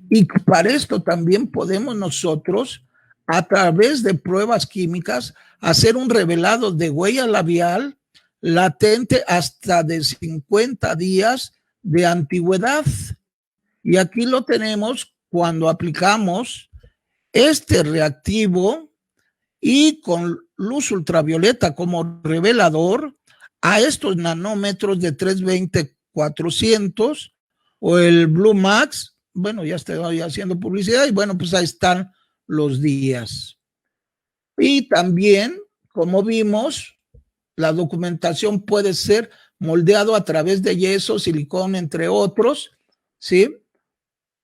Y para esto también podemos nosotros, a través de pruebas químicas, hacer un revelado de huella labial latente hasta de 50 días de antigüedad. Y aquí lo tenemos cuando aplicamos este reactivo y con luz ultravioleta como revelador a estos nanómetros de 320-400 o el Blue Max. Bueno, ya estoy haciendo publicidad y bueno, pues ahí están los días. Y también, como vimos, la documentación puede ser moldeado a través de yeso, silicón, entre otros, ¿sí?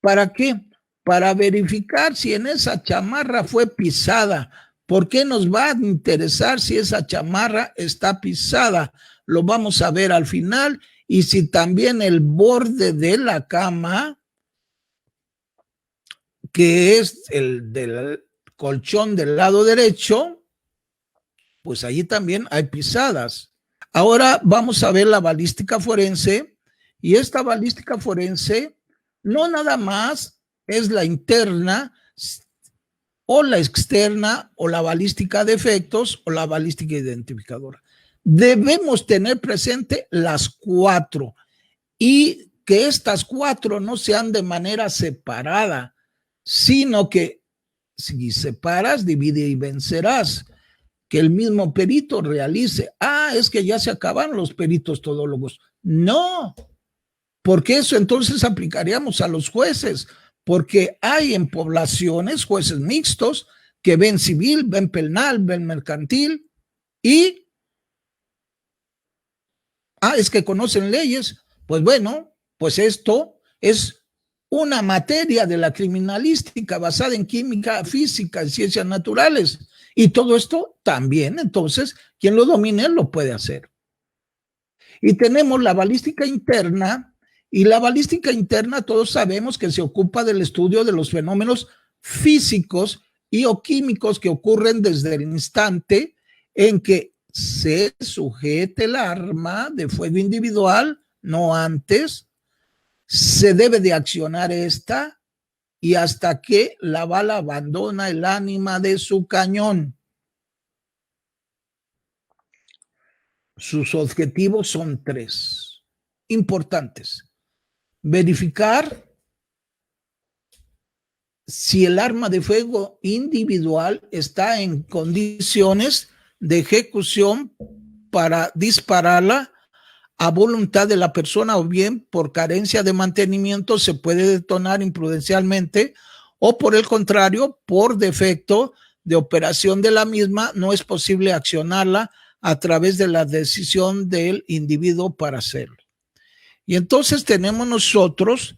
¿Para qué? Para verificar si en esa chamarra fue pisada. ¿Por qué nos va a interesar si esa chamarra está pisada? Lo vamos a ver al final. Y si también el borde de la cama, que es el del colchón del lado derecho, pues allí también hay pisadas. Ahora vamos a ver la balística forense, y esta balística forense no nada más es la interna o la externa o la balística de efectos o la balística identificadora. Debemos tener presente las 4. y que estas 4 no sean de manera separada, sino que si separas, divide y vencerás. Que el mismo perito realice. Es que ya se acabaron los peritos todólogos. No, porque eso entonces aplicaríamos a los jueces, porque hay en poblaciones jueces mixtos que ven civil, ven penal, ven mercantil y es que conocen leyes. Pues bueno, pues esto es una materia de la criminalística basada en química, física, en ciencias naturales. Y todo esto también, entonces, quien lo domine lo puede hacer. Y tenemos la balística interna, y la balística interna todos sabemos que se ocupa del estudio de los fenómenos físicos y o químicos que ocurren desde el instante en que se sujete el arma de fuego individual, no antes, se debe de accionar esta y hasta que la bala abandona el ánima de su cañón. Sus objetivos son 3 importantes. Verificar si el arma de fuego individual está en condiciones de ejecución para dispararla a voluntad de la persona, o bien por carencia de mantenimiento se puede detonar imprudencialmente, o por el contrario, por defecto de operación de la misma, no es posible accionarla a través de la decisión del individuo para hacerlo. Y entonces tenemos nosotros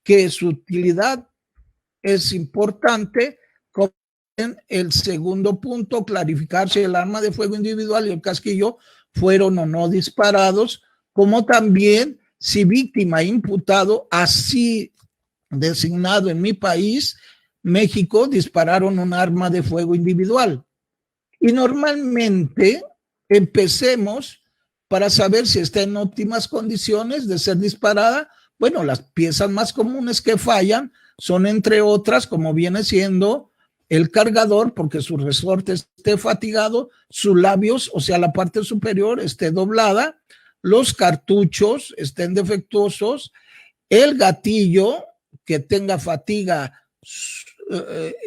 que su utilidad es importante, como en el segundo punto, clarificar si el arma de fuego individual y el casquillo fueron o no disparados, como también si víctima e imputado, así designado en mi país, México, dispararon un arma de fuego individual. Y normalmente empecemos para saber si está en óptimas condiciones de ser disparada. Bueno, las piezas más comunes que fallan son, entre otras, como viene siendo el cargador, porque su resorte esté fatigado, sus labios, o sea, la parte superior esté doblada, los cartuchos estén defectuosos, el gatillo que tenga fatiga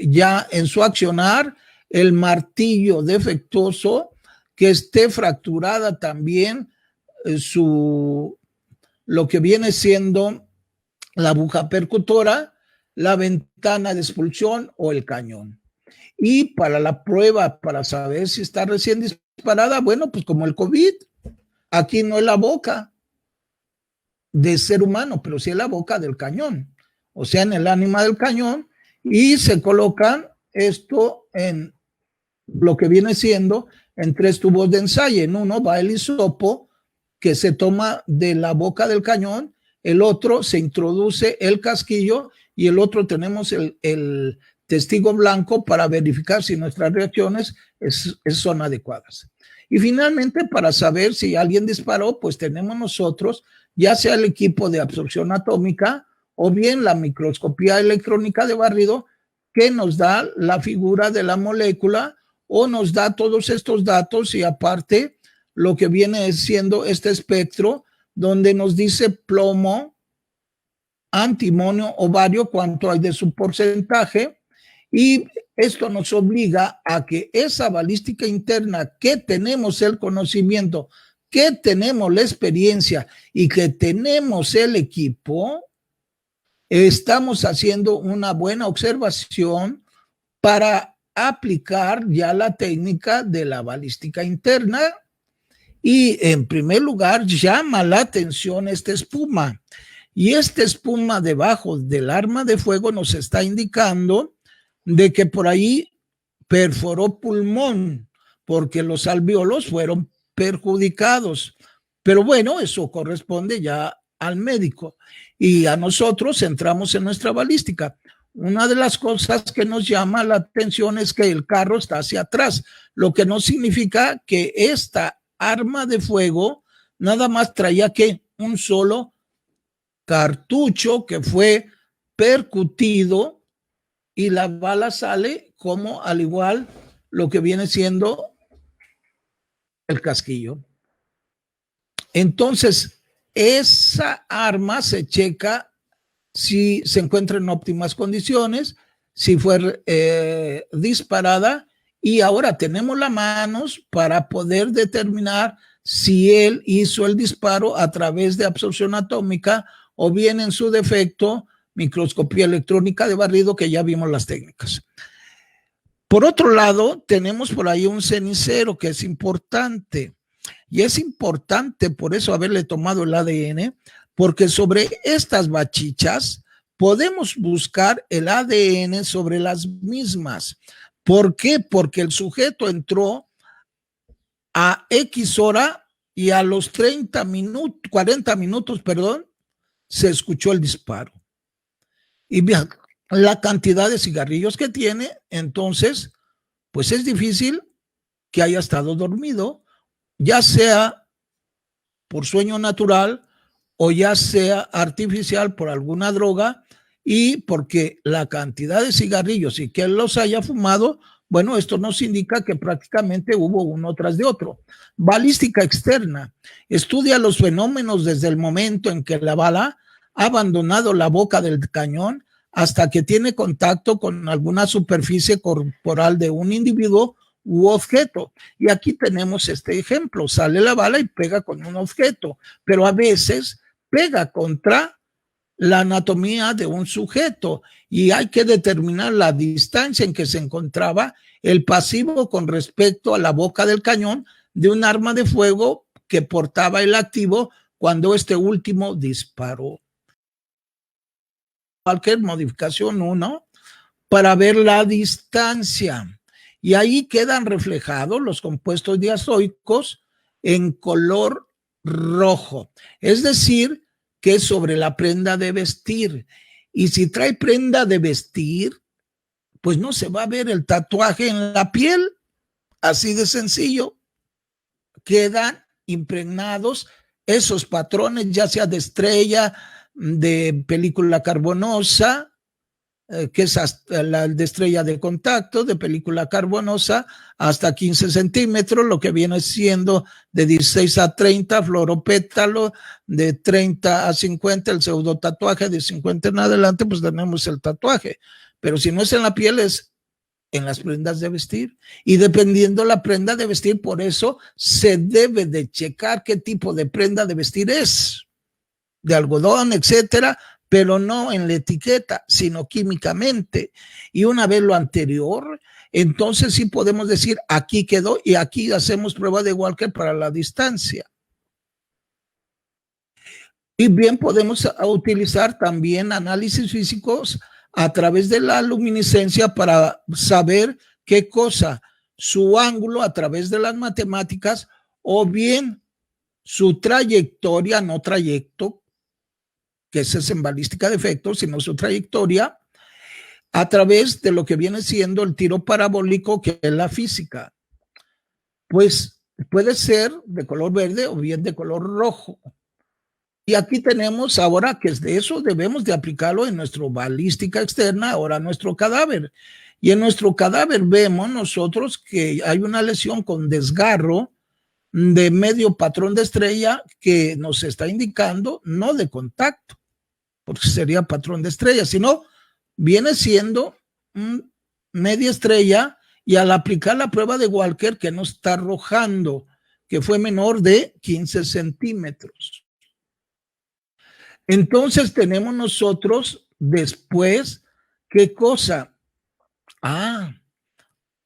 ya en su accionar, el martillo defectuoso, que esté fracturada también lo que viene siendo la aguja percutora, la ventana de expulsión o el cañón. Y para la prueba, para saber si está recién disparada, bueno, pues como el COVID, aquí no es la boca de ser humano, pero sí es la boca del cañón, o sea, en el ánima del cañón, y se colocan esto en lo que viene siendo en 3 tubos de ensayo. En uno va el hisopo que se toma de la boca del cañón, el otro se introduce el casquillo y el otro tenemos el testigo blanco para verificar si nuestras reacciones son adecuadas. Y finalmente, para saber si alguien disparó, pues tenemos nosotros, ya sea el equipo de absorción atómica o bien la microscopía electrónica de barrido, que nos da la figura de la molécula o nos da todos estos datos, y aparte lo que viene siendo este espectro donde nos dice plomo, antimonio o bario, cuánto hay de su porcentaje, y esto nos obliga a que esa balística interna, que tenemos el conocimiento, que tenemos la experiencia y que tenemos el equipo, estamos haciendo una buena observación para aplicar ya la técnica de la balística interna. Y en primer lugar llama la atención esta espuma, y esta espuma debajo del arma de fuego nos está indicando de que por ahí perforó pulmón, porque los alvéolos fueron perjudicados. Pero bueno, eso corresponde ya al médico, y a nosotros entramos en nuestra balística. Una de las cosas que nos llama la atención es que el carro está hacia atrás, lo que no significa que esta arma de fuego nada más traía que un solo cartucho que fue percutido, y la bala sale como al igual lo que viene siendo el casquillo. Entonces, esa arma se checa si se encuentra en óptimas condiciones, si fue disparada, y ahora tenemos las manos para poder determinar si él hizo el disparo a través de absorción atómica o bien en su defecto microscopía electrónica de barrido, que ya vimos las técnicas. Por otro lado, tenemos por ahí un cenicero que es importante, y es importante por eso haberle tomado el ADN, porque sobre estas bachichas podemos buscar el ADN sobre las mismas. ¿Por qué? Porque el sujeto entró a X hora y a los 40 minutos, se escuchó el disparo. Y vean la cantidad de cigarrillos que tiene, entonces, pues es difícil que haya estado dormido, ya sea por sueño natural o ya sea artificial por alguna droga, y porque la cantidad de cigarrillos y que él los haya fumado, bueno, esto nos indica que prácticamente hubo uno tras de otro. Balística externa estudia los fenómenos desde el momento en que la bala ha abandonado la boca del cañón hasta que tiene contacto con alguna superficie corporal de un individuo u objeto. Y aquí tenemos este ejemplo: sale la bala y pega con un objeto, pero a veces pega contra la anatomía de un sujeto y hay que determinar la distancia en que se encontraba el pasivo con respecto a la boca del cañón de un arma de fuego que portaba el activo cuando este último disparó. Cualquier modificación 1 para ver la distancia, y ahí quedan reflejados los compuestos diazoicos en color rojo, es decir, que es sobre la prenda de vestir. Y si trae prenda de vestir, pues no se va a ver el tatuaje en la piel, así de sencillo. Quedan impregnados esos patrones, ya sea de estrella, de película carbonosa, que es la de estrella de contacto, de película carbonosa, hasta 15 centímetros, lo que viene siendo de 16 a 30, fluoropétalo, de 30 a 50, el pseudo tatuaje, de 50 en adelante, pues tenemos el tatuaje. Pero si no es en la piel, es en las prendas de vestir. Y dependiendo la prenda de vestir, por eso se debe de checar qué tipo de prenda de vestir es, de algodón, etcétera, pero no en la etiqueta, sino químicamente. Y una vez lo anterior, entonces sí podemos decir aquí quedó, y aquí hacemos prueba de Walker para la distancia. Y bien, podemos utilizar también análisis físicos a través de la luminiscencia para saber qué cosa, su ángulo a través de las matemáticas, o bien su trayectoria, no trayecto, que es en balística de efectos, sino su trayectoria, a través de lo que viene siendo el tiro parabólico, que es la física. Pues puede ser de color verde o bien de color rojo. Y aquí tenemos ahora que de eso debemos de aplicarlo en nuestra balística externa, ahora nuestro cadáver. Y en nuestro cadáver vemos nosotros que hay una lesión con desgarro de medio patrón de estrella que nos está indicando no de contacto, porque sería patrón de estrella, sino viene siendo media estrella, y al aplicar la prueba de Walker, que nos está arrojando que fue menor de 15 centímetros. Entonces tenemos nosotros después, ¿qué cosa?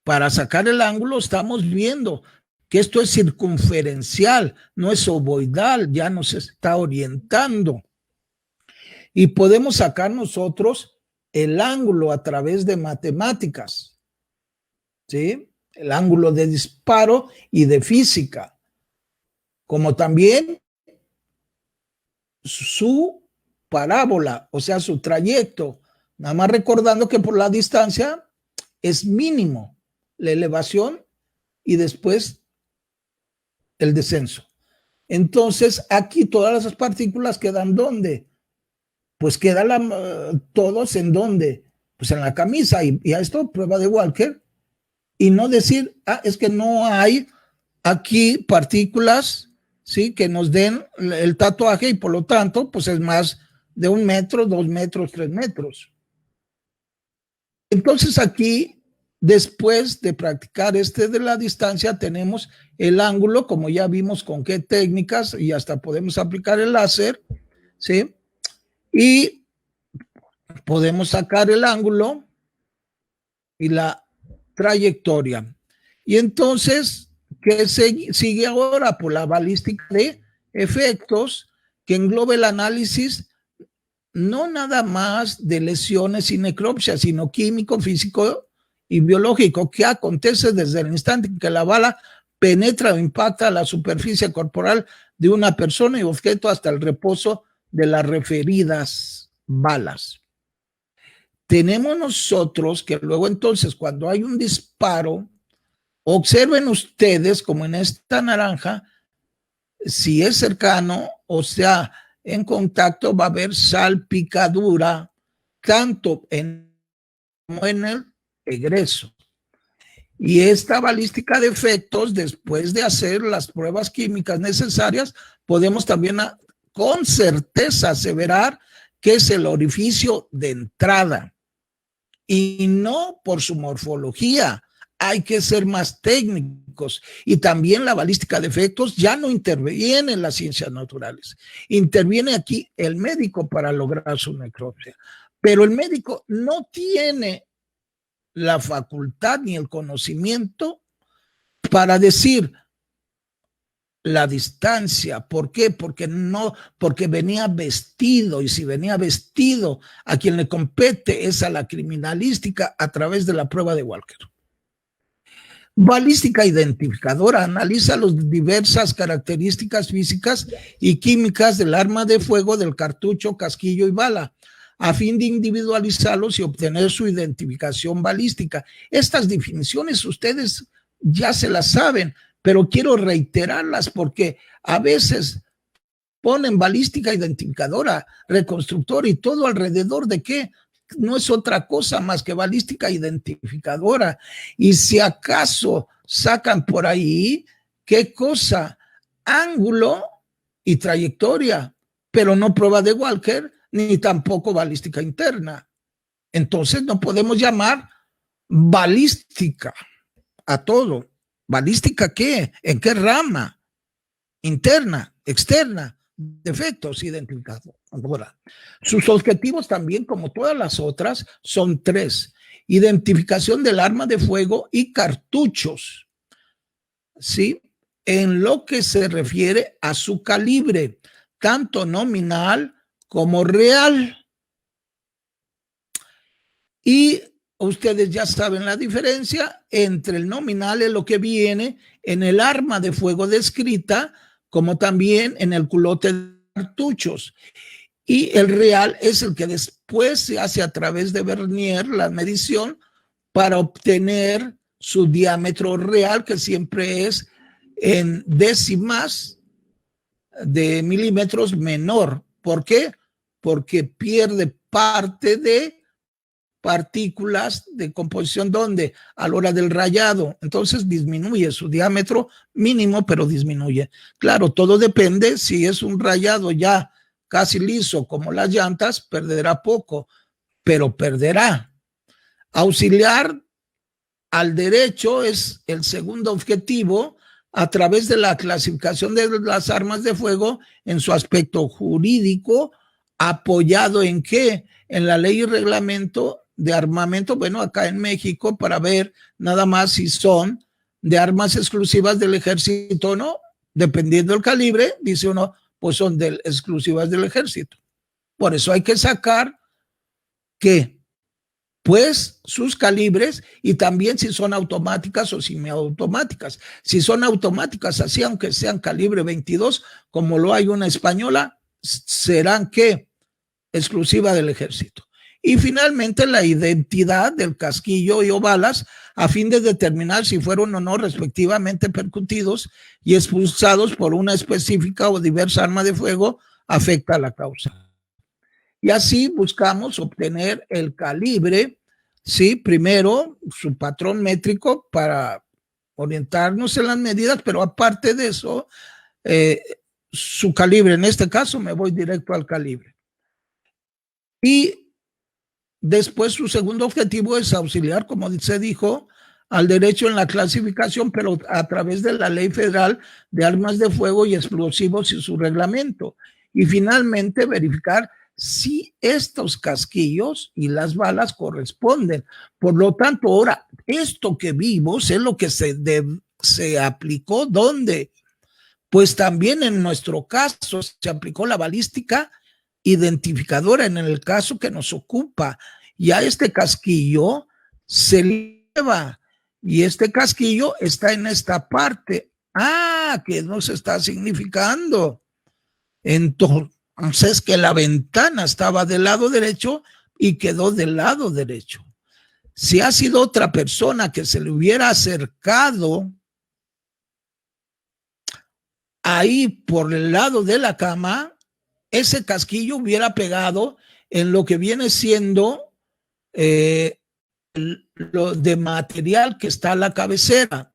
Para sacar el ángulo estamos viendo que esto es circunferencial, no es ovoidal, ya nos está orientando. Y podemos sacar nosotros el ángulo a través de matemáticas, ¿sí? El ángulo de disparo y de física, como también su parábola, o sea, su trayecto, nada más recordando que por la distancia es mínimo la elevación y después el descenso. Entonces, aquí todas las partículas quedan ¿dónde? Pues quedan todos en ¿dónde? Pues en la camisa, y a esto prueba de Walker, y no decir, es que no hay aquí partículas, ¿sí? Que nos den el tatuaje y por lo tanto, pues es más de 1 metro, 2 metros, 3 metros. Entonces aquí, después de practicar de la distancia, tenemos el ángulo, como ya vimos con qué técnicas, y hasta podemos aplicar el láser, ¿sí? Y podemos sacar el ángulo y la trayectoria. Y entonces, ¿qué sigue ahora? Por la balística de efectos, que engloba el análisis no nada más de lesiones y necropsia, sino químico, físico y biológico, que acontece desde el instante en que la bala penetra o impacta la superficie corporal de una persona y objeto hasta el reposo de las referidas balas. Tenemos nosotros que luego entonces cuando hay un disparo, observen ustedes como en esta naranja, si es cercano, o sea, en contacto va a haber salpicadura, tanto como en el egreso. Y esta balística de efectos, después de hacer las pruebas químicas necesarias, podemos también con certeza aseverar que es el orificio de entrada. Y no por su morfología, hay que ser más técnicos. Y también la balística de efectos ya no interviene en las ciencias naturales. Interviene aquí el médico para lograr su necropsia. Pero el médico no tiene la facultad ni el conocimiento para decir la distancia. ¿Por qué? Porque venía vestido, y si venía vestido, a quien le compete es a la criminalística a través de la prueba de Walker. Balística identificadora analiza las diversas características físicas y químicas del arma de fuego, del cartucho, casquillo y bala, a fin de individualizarlos y obtener su identificación balística. Estas definiciones ustedes ya se las saben, pero quiero reiterarlas porque a veces ponen balística identificadora, reconstructor y todo alrededor de qué. No es otra cosa más que balística identificadora. Y si acaso sacan por ahí, ¿qué cosa? Ángulo y trayectoria, pero no prueba de Walker, ni tampoco balística interna. Entonces no podemos llamar balística a todo. ¿Balística qué? ¿En qué rama? Interna, externa, defectos identificados. Ahora, sus objetivos también, como todas las otras, son 3. Identificación del arma de fuego y cartuchos, ¿sí? En lo que se refiere a su calibre, tanto nominal como real. Y ustedes ya saben la diferencia entre el nominal, es lo que viene en el arma de fuego descrita, como también en el culote de cartuchos. Y el real es el que después se hace a través de vernier, la medición, para obtener su diámetro real, que siempre es en décimas de milímetros menor. ¿Por qué? Porque pierde parte de partículas de composición, ¿dónde? A la hora del rayado. Entonces disminuye su diámetro mínimo, pero disminuye. Claro, todo depende. Si es un rayado ya casi liso como las llantas, perderá poco, pero perderá. Auxiliar al derecho es el segundo objetivo a través de la clasificación de las armas de fuego en su aspecto jurídico, apoyado en qué? En la ley y reglamento de armamento, bueno, acá en México, para ver nada más si son de armas exclusivas del ejército o no, dependiendo del calibre, dice uno, pues son exclusivas del ejército. Por eso hay que sacar que, pues, sus calibres y también si son automáticas o semiautomáticas. Si son automáticas, así aunque sean calibre 22, como lo hay una española, serán ¿qué? Exclusiva del ejército. Y finalmente la identidad del casquillo y o balas a fin de determinar si fueron o no respectivamente percutidos y expulsados por una específica o diversa arma de fuego afecta a la causa. Y así buscamos obtener el calibre, ¿sí? Primero su patrón métrico para orientarnos en las medidas, pero aparte de eso, su calibre. En este caso me voy directo al calibre. Y después su segundo objetivo es auxiliar, como se dijo, al derecho en la clasificación, pero a través de la Ley Federal de Armas de Fuego y Explosivos y su reglamento. Y finalmente verificar si estos casquillos y las balas corresponden. Por lo tanto, ahora, esto que vimos es lo que se aplicó, ¿dónde? Pues también en nuestro caso se aplicó la balística identificadora en el caso que nos ocupa. Y a este casquillo se le lleva, y este casquillo está en esta parte. Ah, que nos está significando. Entonces que la ventana estaba del lado derecho y quedó del lado derecho. Si ha sido otra persona que se le hubiera acercado ahí por el lado de la cama, ese casquillo hubiera pegado en lo que viene siendo lo de material que está a la cabecera.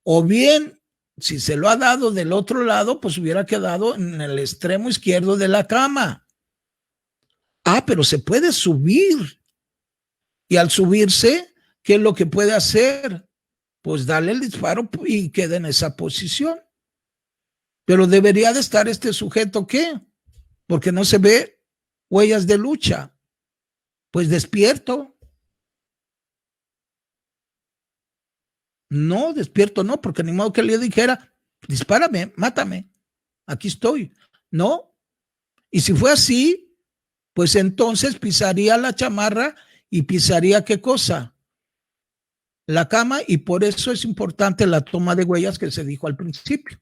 O bien, si se lo ha dado del otro lado, pues hubiera quedado en el extremo izquierdo de la cama. Ah, pero se puede subir. Y al subirse, ¿qué es lo que puede hacer? Pues darle el disparo y queda en esa posición. Pero debería de estar este sujeto, ¿qué? Porque no se ve huellas de lucha. Pues despierto. No, despierto no, porque ni modo que le dijera, dispárame, mátame, aquí estoy. No. Y si fue así, pues entonces pisaría la chamarra y pisaría ¿qué cosa? La cama, y por eso es importante la toma de huellas que se dijo al principio.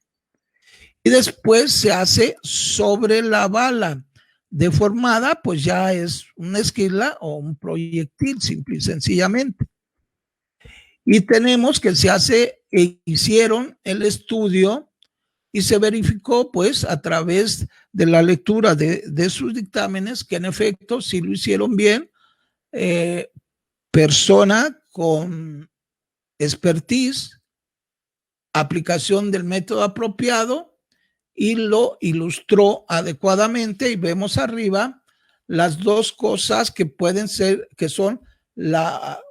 Y después se hace sobre la bala. Deformada, pues ya es una esquila o un proyectil, simple y sencillamente. Y tenemos que se hace, hicieron el estudio y se verificó, pues, a través de la lectura de sus dictámenes, que en efecto, si lo hicieron bien, persona con expertise, aplicación del método apropiado, y lo ilustró adecuadamente. Y vemos arriba las dos cosas que pueden ser, que son la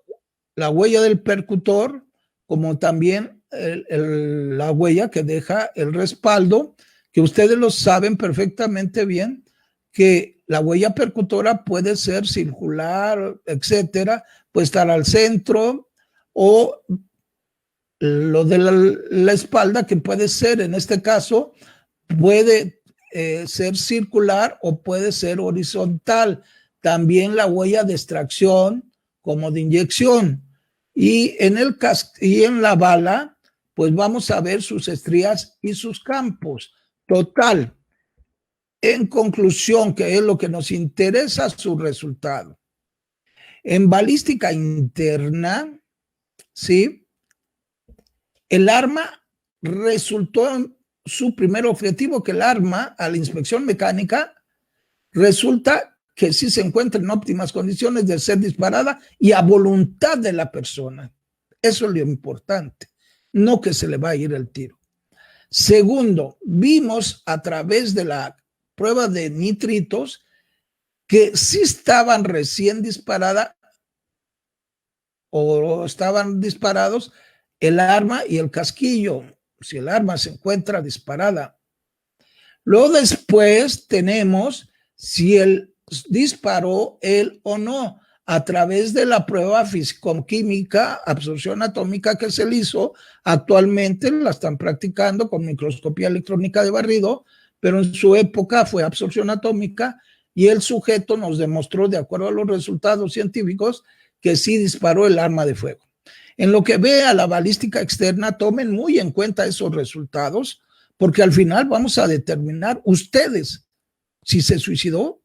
huella del percutor, como también la huella que deja el respaldo, que ustedes lo saben perfectamente bien, que la huella percutora puede ser circular, etcétera, puede estar al centro, o lo de la espalda, que puede ser, en este caso, puede ser circular o puede ser horizontal. También la huella de extracción como de inyección. Y en la bala, pues vamos a ver sus estrías y sus campos. Total, en conclusión, que es lo que nos interesa, su resultado. En balística interna, ¿sí? El arma resultó su primer objetivo, que el arma, a la inspección mecánica, resulta que sí se encuentra en óptimas condiciones de ser disparada y a voluntad de la persona. Eso es lo importante, no que se le va a ir el tiro. Segundo, vimos a través de la prueba de nitritos que sí estaban recién disparadas o estaban disparados el arma y el casquillo, si el arma se encuentra disparada. Luego después tenemos si él disparó él o no, a través de la prueba físico-química, absorción atómica que se le hizo. Actualmente la están practicando con microscopía electrónica de barrido, pero en su época fue absorción atómica, y el sujeto nos demostró, de acuerdo a los resultados científicos, que sí disparó el arma de fuego. En lo que ve a la balística externa, tomen muy en cuenta esos resultados, porque al final vamos a determinar ustedes si se suicidó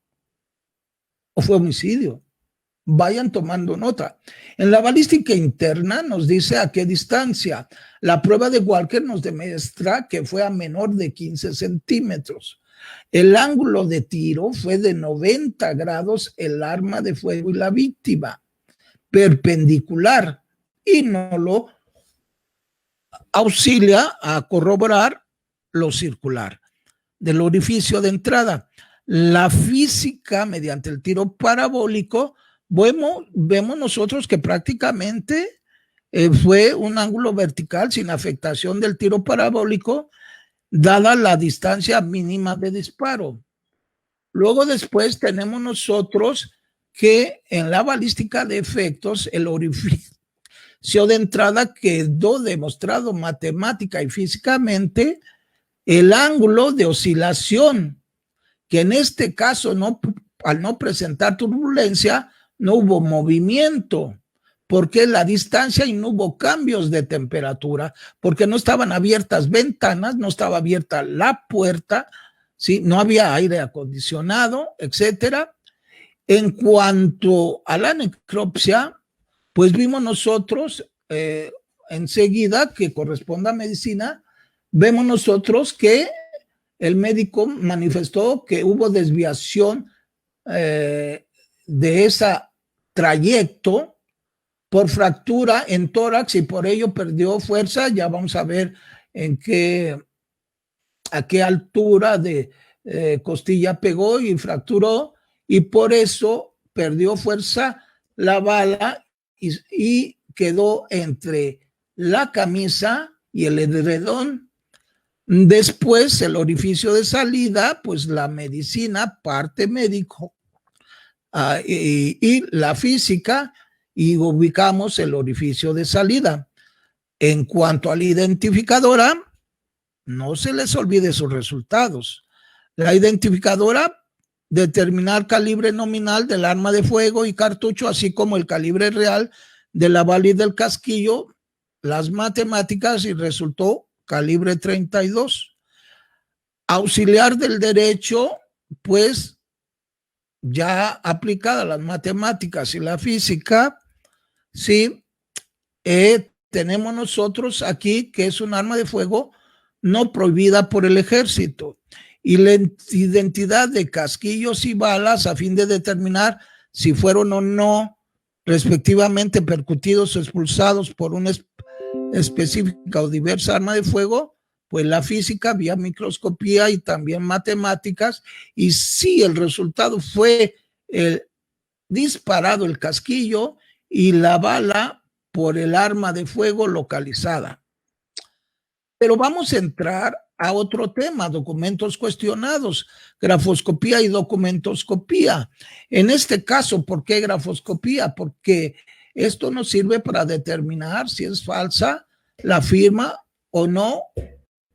o fue homicidio. Vayan tomando nota. En la balística interna nos dice a qué distancia. La prueba de Walker nos demuestra que fue a menor de 15 centímetros. El ángulo de tiro fue de 90 grados, el arma de fuego y la víctima, perpendicular, y no lo auxilia a corroborar lo circular del orificio de entrada. La física, mediante el tiro parabólico, vemos nosotros que prácticamente fue un ángulo vertical sin afectación del tiro parabólico, dada la distancia mínima de disparo. Luego después tenemos nosotros que en la balística de efectos el orificio de entrada quedó demostrado matemática y físicamente el ángulo de oscilación, que en este caso al no presentar turbulencia no hubo movimiento, porque la distancia y no hubo cambios de temperatura, porque no estaban abiertas ventanas, no estaba abierta la puerta, ¿sí? No había aire acondicionado, etcétera. En cuanto a la necropsia, pues vimos nosotros enseguida que corresponde a medicina, vemos nosotros que el médico manifestó que hubo desviación de ese trayecto por fractura en tórax y por ello perdió fuerza. Ya vamos a ver a qué altura de costilla pegó y fracturó, y por eso perdió fuerza la bala y quedó entre la camisa y el edredón. Después, el orificio de salida, pues la medicina, parte médico, y la física, y ubicamos el orificio de salida. En cuanto a la identificadora, no se les olvide sus resultados. La identificadora, determinar calibre nominal del arma de fuego y cartucho, así como el calibre real de la bala y del casquillo, las matemáticas, y resultó calibre 32. Auxiliar del derecho, pues ya aplicada las matemáticas y la física, sí, tenemos nosotros aquí que es un arma de fuego no prohibida por el ejército, y la identidad de casquillos y balas a fin de determinar si fueron o no respectivamente percutidos o expulsados por una específica o diversa arma de fuego, pues la física vía microscopía y también matemáticas, y si el resultado fue disparado el casquillo y la bala por el arma de fuego localizada. Pero vamos a entrar a otro tema: documentos cuestionados, grafoscopía y documentoscopía. En este caso, ¿por qué grafoscopía? Porque esto nos sirve para determinar si es falsa la firma o no,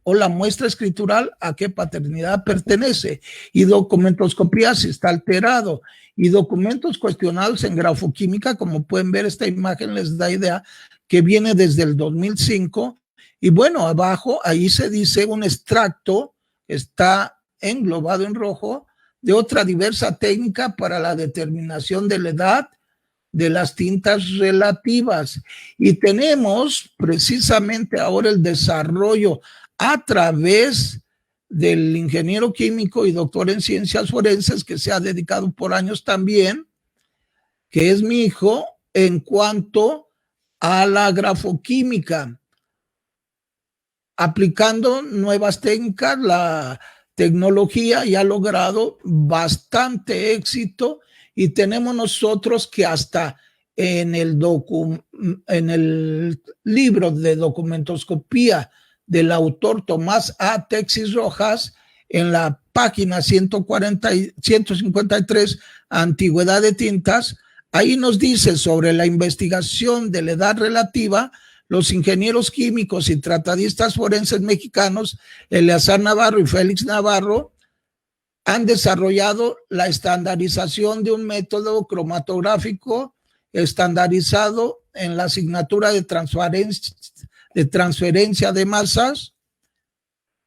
o la muestra escritural a qué paternidad pertenece, y documentoscopía si está alterado, y documentos cuestionados en grafoquímica, como pueden ver, esta imagen les da idea que viene desde el 2005, y bueno, abajo ahí se dice un extracto, está englobado en rojo, de otra diversa técnica para la determinación de la edad de las tintas relativas, y tenemos precisamente ahora el desarrollo a través del ingeniero químico y doctor en ciencias forenses que se ha dedicado por años también, que es mi hijo, en cuanto a la grafoquímica, aplicando nuevas técnicas. La tecnología ya ha logrado bastante éxito, y tenemos nosotros que hasta en el libro de documentoscopía del autor Tomás A. Texis Rojas, en la página 153, Antigüedad de tintas, ahí nos dice sobre la investigación de la edad relativa. Los ingenieros químicos y tratadistas forenses mexicanos, Eleazar Navarro y Félix Navarro, han desarrollado la estandarización de un método cromatográfico estandarizado en la asignatura de transferencia de masas,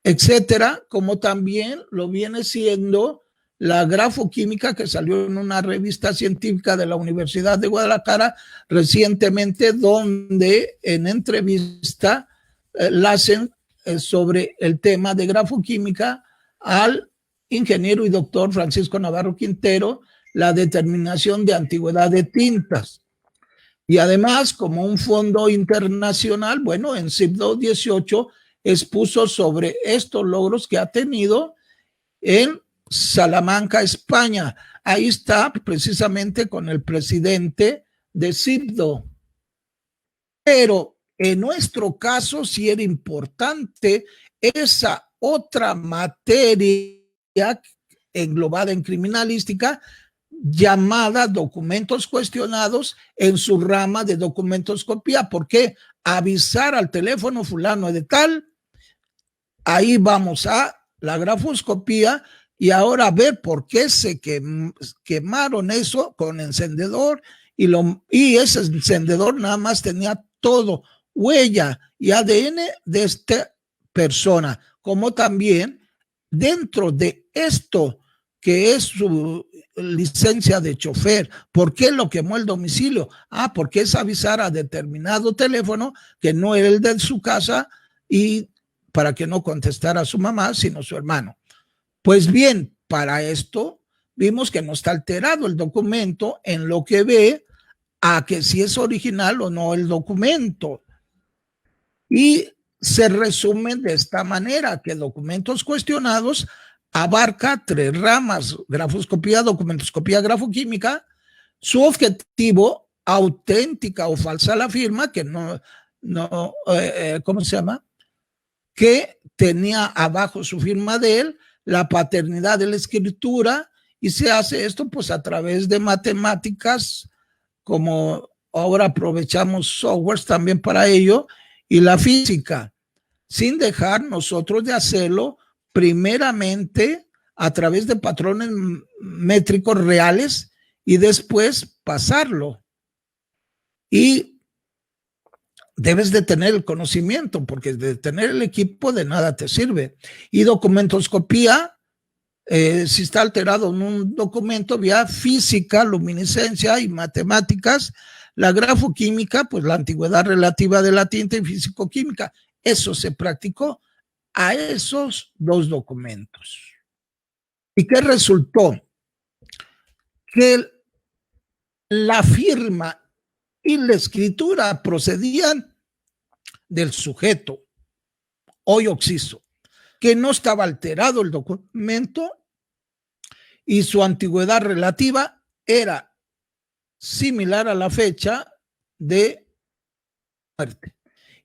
etcétera, como también lo viene siendo la grafoquímica, que salió en una revista científica de la Universidad de Guadalajara recientemente, donde en entrevista la hacen sobre el tema de grafoquímica al ingeniero y doctor Francisco Navarro Quintero, la determinación de antigüedad de tintas. Y además, como un fondo internacional, bueno, en CIP 18 expuso sobre estos logros que ha tenido en Salamanca, España. Ahí está precisamente con el presidente de CIPDO. Pero en nuestro caso sí era importante esa otra materia englobada en criminalística llamada documentos cuestionados en su rama de documentoscopía. ¿Por qué? Avisar al teléfono fulano de tal, ahí vamos a la grafoscopía y ahora ver por qué se quemaron eso con encendedor y ese encendedor nada más tenía todo, huella y ADN de esta persona, como también dentro de esto que es su licencia de chofer. ¿Por qué lo quemó el domicilio? Porque es avisar a determinado teléfono que no era el de su casa y para que no contestara a su mamá, sino su hermano. Pues bien, para esto vimos que no está alterado el documento en lo que ve a que si es original o no el documento. Y se resume de esta manera, que documentos cuestionados abarca 3 ramas: grafoscopía, documentoscopía, grafoquímica. Su objetivo, auténtica o falsa la firma, que ¿cómo se llama? Que tenía abajo su firma de él, la paternidad de la escritura, y se hace esto pues a través de matemáticas, como ahora aprovechamos softwares también para ello, y la física, sin dejar nosotros de hacerlo primeramente a través de patrones métricos reales y después pasarlo. Y debes de tener el conocimiento, porque de tener el equipo de nada te sirve. Y documentoscopía, si está alterado en un documento, vía física, luminiscencia y matemáticas. La grafoquímica, pues la antigüedad relativa de la tinta, y físico-química. Eso se practicó a esos 2 documentos. ¿Y qué resultó? Que la firma y la escritura procedían del sujeto, hoy occiso, que no estaba alterado el documento y su antigüedad relativa era similar a la fecha de muerte.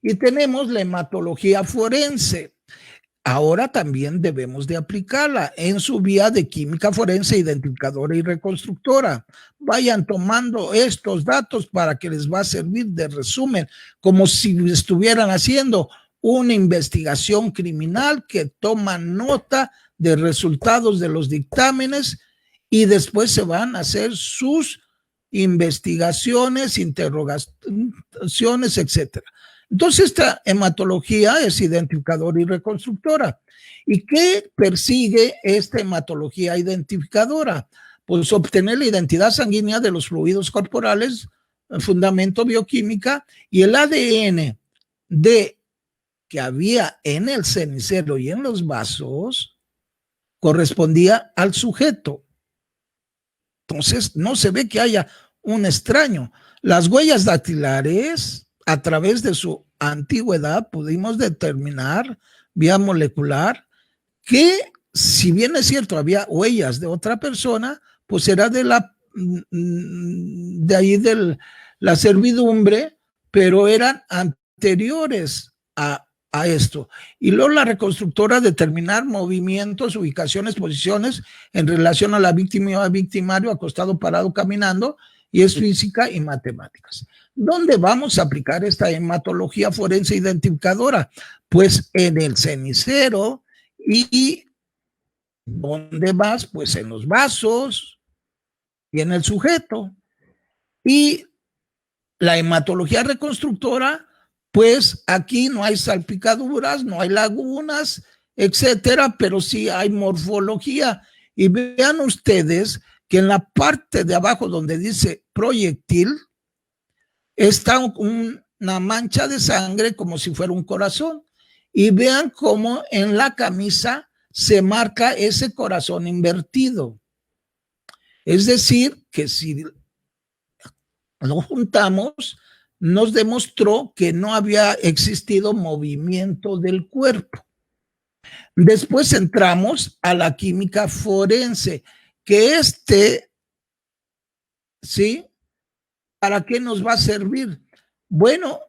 Y tenemos la hematología forense. Ahora también debemos de aplicarla en su vía de química forense, identificadora y reconstructora. Vayan tomando estos datos para que les va a servir de resumen, como si estuvieran haciendo una investigación criminal, que toman nota de resultados de los dictámenes y después se van a hacer sus investigaciones, interrogaciones, etcétera. Entonces, esta hematología es identificadora y reconstructora. ¿Y qué persigue esta hematología identificadora? Pues obtener la identidad sanguínea de los fluidos corporales, fundamento bioquímica, y el ADN de que había en el cenicero y en los vasos correspondía al sujeto. Entonces, no se ve que haya un extraño. Las huellas dactilares, a través de su antigüedad, pudimos determinar vía molecular que, si bien es cierto, había huellas de otra persona, pues era de ahí de la servidumbre, pero eran anteriores a esto. Y luego la reconstructora, determinar movimientos, ubicaciones, posiciones en relación a la víctima y al victimario, acostado, parado, caminando, y es física y matemáticas. ¿Dónde vamos a aplicar esta hematología forense identificadora? Pues en el cenicero. ¿Y dónde vas? Pues en los vasos y en el sujeto. Y la hematología reconstructora, pues aquí no hay salpicaduras, no hay lagunas, etcétera, pero sí hay morfología. Y vean ustedes que en la parte de abajo donde dice proyectil está una mancha de sangre como si fuera un corazón. Y vean cómo en la camisa se marca ese corazón invertido. Es decir, que si lo juntamos, nos demostró que no había existido movimiento del cuerpo. Después entramos a la química forense, que ¿sí? ¿Para qué nos va a servir? Bueno,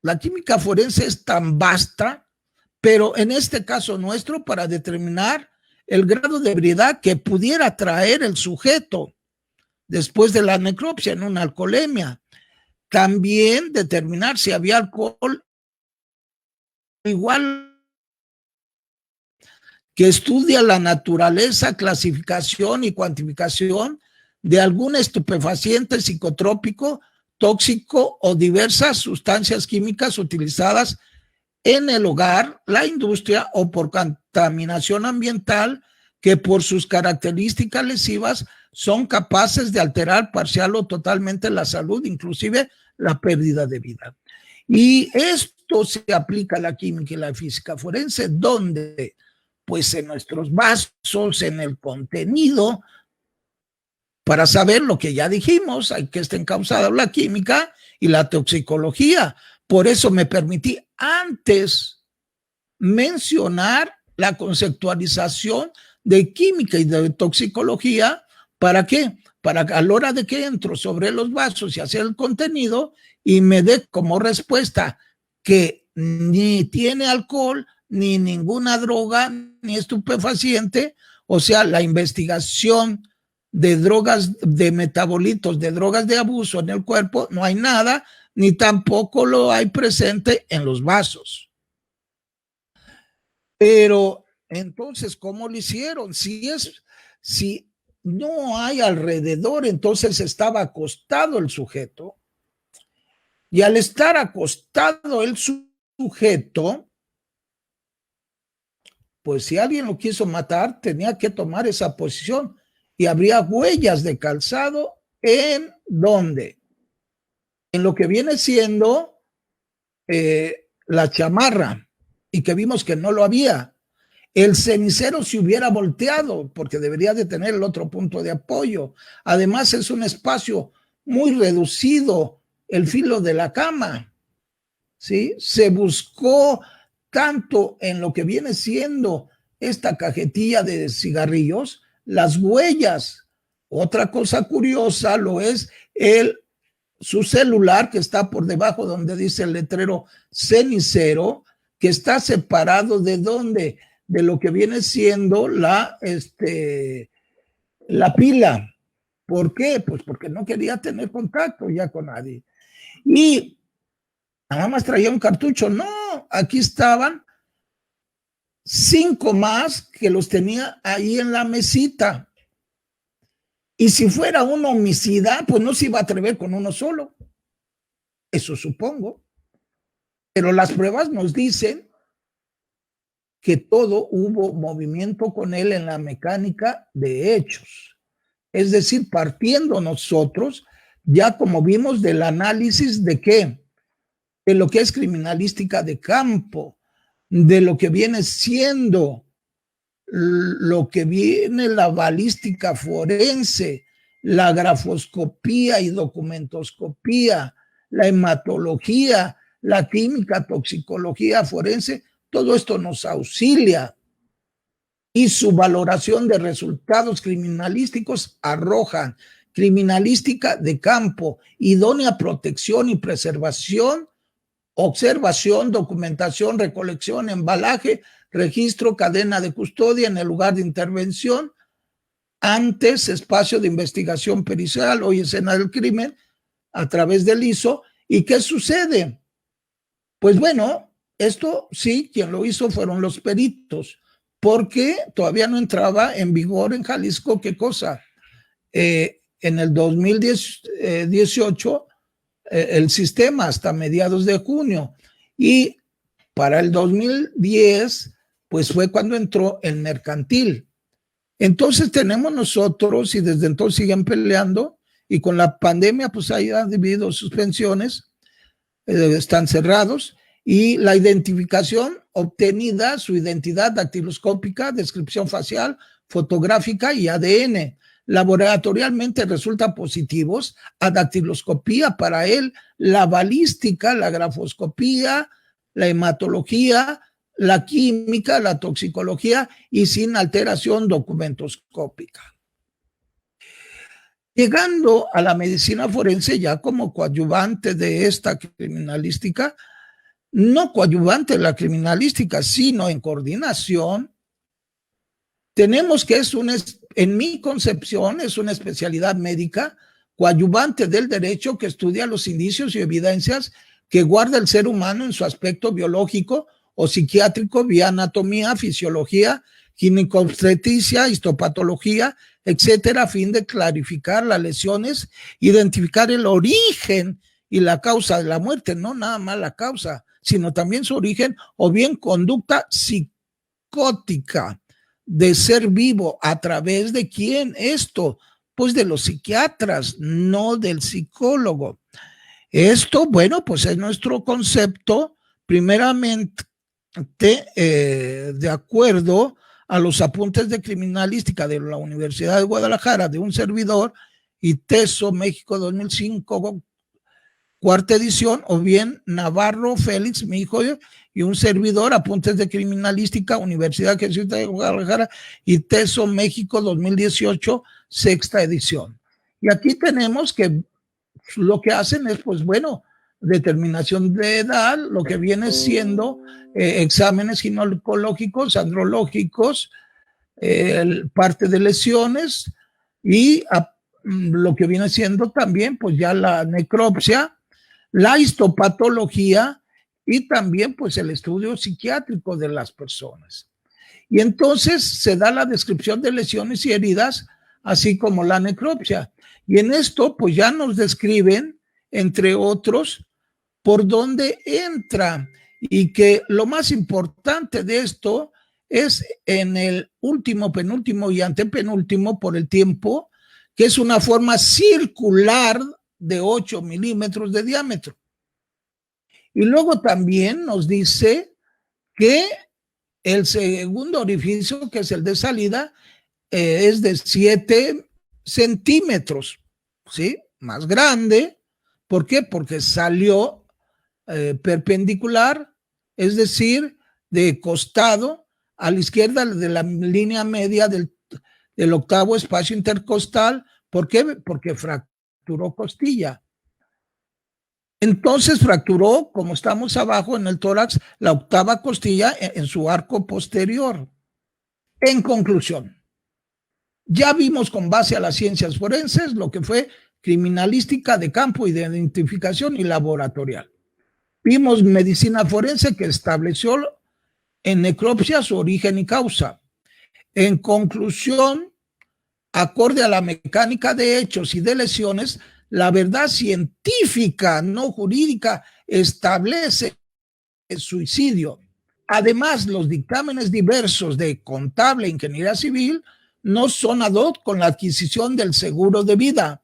la química forense es tan vasta, pero en este caso nuestro, para determinar el grado de ebriedad que pudiera traer el sujeto después de la necropsia en una alcoholemia. También determinar si había alcohol, igual que estudia la naturaleza, clasificación y cuantificación de algún estupefaciente psicotrópico, tóxico o diversas sustancias químicas utilizadas en el hogar, la industria o por contaminación ambiental que por sus características lesivas son capaces de alterar parcial o totalmente la salud, inclusive la pérdida de vida. Y esto se aplica a la química y la física forense, donde pues en nuestros vasos, en el contenido, para saber lo que ya dijimos, hay que estar encauzada la química y la toxicología. Por eso me permití antes mencionar la conceptualización de química y de toxicología. ¿Para qué? Para que a la hora de que entro sobre los vasos y hacer el contenido y me dé como respuesta que ni tiene alcohol, ni ninguna droga, ni estupefaciente, o sea, la investigación de drogas, de metabolitos, de drogas de abuso en el cuerpo, no hay nada, ni tampoco lo hay presente en los vasos. Pero entonces, ¿cómo lo hicieron? Si no hay alrededor, entonces estaba acostado el sujeto, y al estar acostado el sujeto, pues si alguien lo quiso matar, tenía que tomar esa posición y habría huellas de calzado en ¿dónde? En lo que viene siendo la chamarra, y que vimos que no lo había. El cenicero se hubiera volteado porque debería de tener el otro punto de apoyo. Además es un espacio muy reducido, el filo de la cama, ¿sí? Se buscó tanto en lo que viene siendo esta cajetilla de cigarrillos, las huellas. Otra cosa curiosa lo es su celular, que está por debajo donde dice el letrero cenicero, que está separado de dónde, de lo que viene siendo la pila. ¿Por qué? Pues porque no quería tener contacto ya con nadie. Y nada más traía un cartucho. No, aquí estaban 5 más que los tenía ahí en la mesita. Y si fuera un homicida, pues no se iba a atrever con uno solo. Eso supongo. Pero las pruebas nos dicen que todo hubo movimiento con él en la mecánica de hechos. Es decir, partiendo nosotros, ya como vimos del análisis de qué, de lo que es criminalística de campo, de lo que viene siendo la balística forense, la grafoscopía y documentoscopía, la hematología, la química, toxicología forense, todo esto nos auxilia, y su valoración de resultados criminalísticos arrojan criminalística de campo, idónea protección y preservación, observación, documentación, recolección, embalaje, registro, cadena de custodia en el lugar de intervención, antes espacio de investigación pericial, hoy escena del crimen, a través del ISO. ¿Y qué sucede? Pues bueno, esto sí, quien lo hizo fueron los peritos, porque todavía no entraba en vigor en Jalisco, ¿qué cosa? En el 2018, el sistema hasta mediados de junio, y para el 2010, pues fue cuando entró el mercantil. Entonces tenemos nosotros, y desde entonces siguen peleando, y con la pandemia pues ha habido suspensiones, están cerrados, y la identificación obtenida, su identidad dactiloscópica, descripción facial, fotográfica y ADN. laboratorialmente resultan positivos a dactiloscopía. Para él, la balística, la grafoscopía, la hematología, la química, la toxicología y sin alteración documentoscópica. Llegando a la medicina forense ya como coadyuvante de esta criminalística, no coadyuvante de la criminalística, sino en coordinación, tenemos que en mi concepción, es una especialidad médica coadyuvante del derecho que estudia los indicios y evidencias que guarda el ser humano en su aspecto biológico o psiquiátrico vía anatomía, fisiología, ginecobstetricia, histopatología, etcétera, a fin de clarificar las lesiones, identificar el origen y la causa de la muerte, no nada más la causa, sino también su origen o bien conducta psicótica de ser vivo. ¿A través de quién esto? Pues de los psiquiatras, no del psicólogo. Esto, bueno, pues es nuestro concepto, primeramente, de acuerdo a los apuntes de criminalística de la Universidad de Guadalajara, de un servidor, y Teso, México 2005, cuarta edición, o bien Navarro Félix, mi hijo, y un servidor, apuntes de criminalística, Universidad de Guadalajara, y Teso, México 2018, sexta edición. Y aquí tenemos que lo que hacen es, pues bueno, determinación de edad, lo que viene siendo exámenes ginecológicos, andrológicos, parte de lesiones y lo que viene siendo también, pues ya la necropsia, la histopatología y también pues el estudio psiquiátrico de las personas. Y entonces se da la descripción de lesiones y heridas, así como la necropsia. Y en esto pues ya nos describen, entre otros, por dónde entra, y que lo más importante de esto es en el último, penúltimo y antepenúltimo por el tiempo, que es una forma circular de 8 milímetros de diámetro. Y luego también nos dice que el segundo orificio, que es el de salida, es de 7 centímetros, ¿sí? Más grande. ¿Por qué? Porque salió perpendicular, es decir, de costado a la izquierda de la línea media del octavo espacio intercostal. ¿Por qué? Porque fracturó costilla. Entonces fracturó, como estamos abajo en el tórax, la octava costilla en su arco posterior. En conclusión, ya vimos con base a las ciencias forenses lo que fue criminalística de campo y de identificación y laboratorial. Vimos medicina forense que estableció en necropsia su origen y causa. En conclusión, acorde a la mecánica de hechos y de lesiones, la verdad científica, no jurídica, establece el suicidio. Además, los dictámenes diversos de contable e ingeniería civil no son ad hoc con la adquisición del seguro de vida.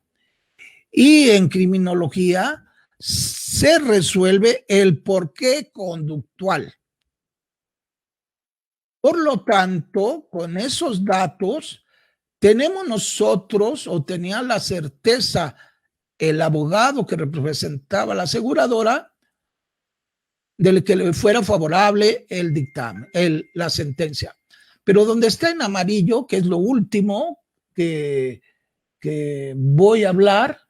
Y en criminología se resuelve el porqué conductual. Por lo tanto, con esos datos, tenemos nosotros, o tenía la certeza el abogado que representaba la aseguradora, de que le fuera favorable el dictamen, la sentencia. Pero donde está en amarillo, que es lo último que voy a hablar,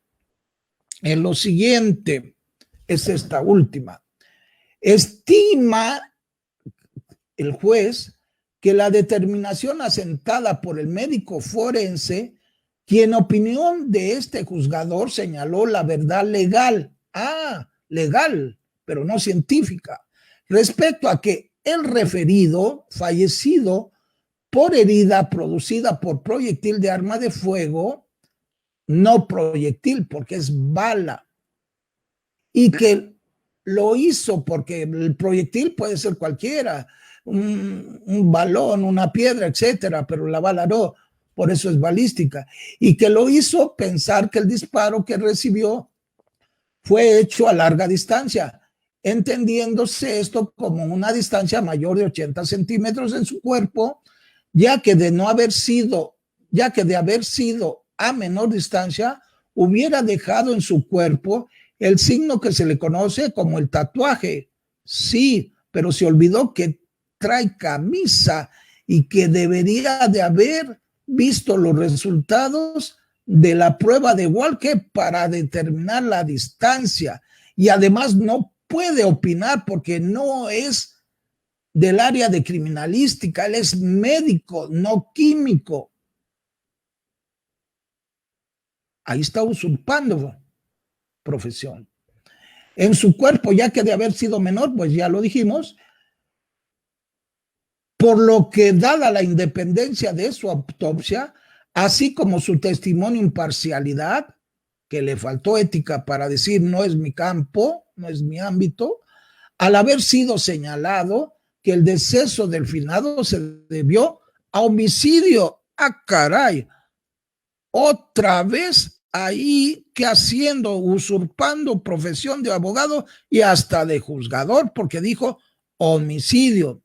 en lo siguiente, es esta última. Estima el juez que la determinación asentada por el médico forense, quien en opinión de este juzgador señaló la verdad legal, legal, pero no científica, respecto a que el referido, fallecido por herida producida por proyectil de arma de fuego, no proyectil porque es bala, y que lo hizo porque el proyectil puede ser cualquiera, un balón, una piedra, etcétera, pero la bala no, por eso es balística, y que lo hizo pensar que el disparo que recibió fue hecho a larga distancia, entendiéndose esto como una distancia mayor de 80 centímetros en su cuerpo, ya que de haber sido a menor distancia, hubiera dejado en su cuerpo el signo que se le conoce como el tatuaje. Sí, pero se olvidó que trae camisa y que debería de haber visto los resultados de la prueba de Walker para determinar la distancia. Y además no puede opinar porque no es del área de criminalística, él es médico, no químico. Ahí está usurpando profesión. En su cuerpo, ya que de haber sido menor, pues ya lo dijimos, por lo que dada la independencia de su autopsia, así como su testimonio imparcialidad, que le faltó ética para decir no es mi campo, no es mi ámbito, al haber sido señalado que el deceso del finado se debió a homicidio. ¡Ah, caray! Otra vez ahí que haciendo, usurpando profesión de abogado y hasta de juzgador, porque dijo homicidio.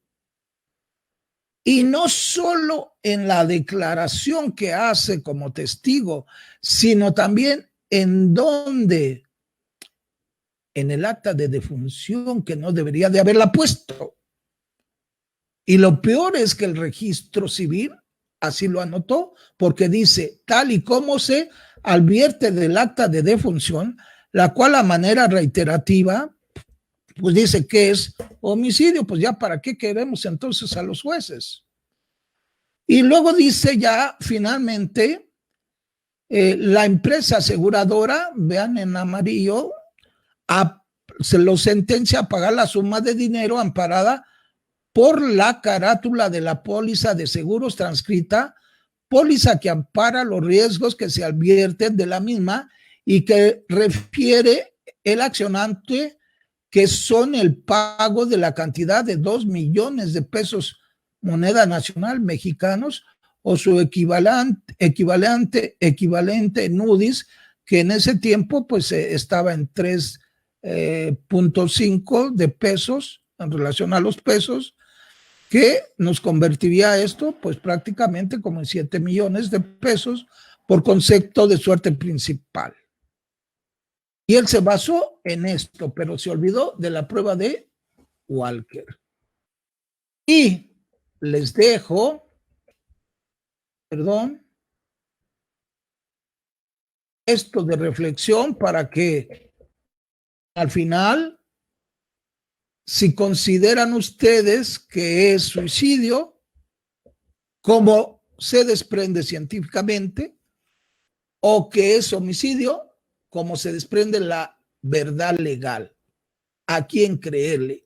Y no solo en la declaración que hace como testigo, sino también en donde, en el acta de defunción, que no debería de haberla puesto. Y lo peor es que el registro civil así lo anotó, porque dice, tal y como se advierte del acta de defunción, la cual a manera reiterativa, pues dice que es homicidio, pues ya para qué queremos entonces a los jueces. Y luego dice ya finalmente, la empresa aseguradora, vean en amarillo, se lo sentencia a pagar la suma de dinero amparada por la carátula de la póliza de seguros transcrita, póliza que ampara los riesgos que se advierten de la misma y que refiere el accionante, que son el pago de la cantidad de 2 millones de pesos moneda nacional mexicanos o su equivalente en UDIs, que en ese tiempo pues estaba en 3.5 de pesos en relación a los pesos, que nos convertiría esto pues prácticamente como en 7 millones de pesos por concepto de suerte principal. Y él se basó en esto, pero se olvidó de la prueba de Walker. Y les dejo, esto de reflexión para que al final, si consideran ustedes que es suicidio, como se desprende científicamente, o que es homicidio, como se desprende la verdad legal. ¿A quién creerle?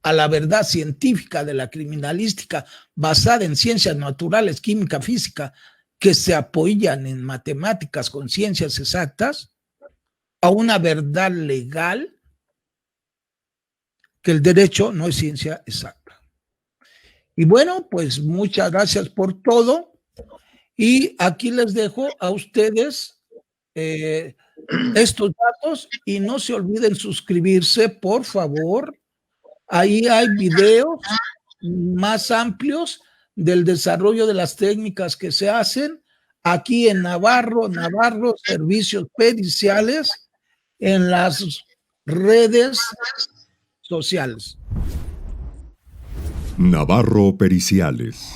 ¿A la verdad científica de la criminalística basada en ciencias naturales, química, física, que se apoyan en matemáticas con ciencias exactas? ¿A una verdad legal? Que el derecho no es ciencia exacta. Y bueno, pues muchas gracias por todo. Y aquí les dejo a ustedes estos datos y no se olviden suscribirse, por favor. Ahí hay videos más amplios del desarrollo de las técnicas que se hacen aquí en Navarro Servicios Periciales, en las redes sociales. Navarro Periciales.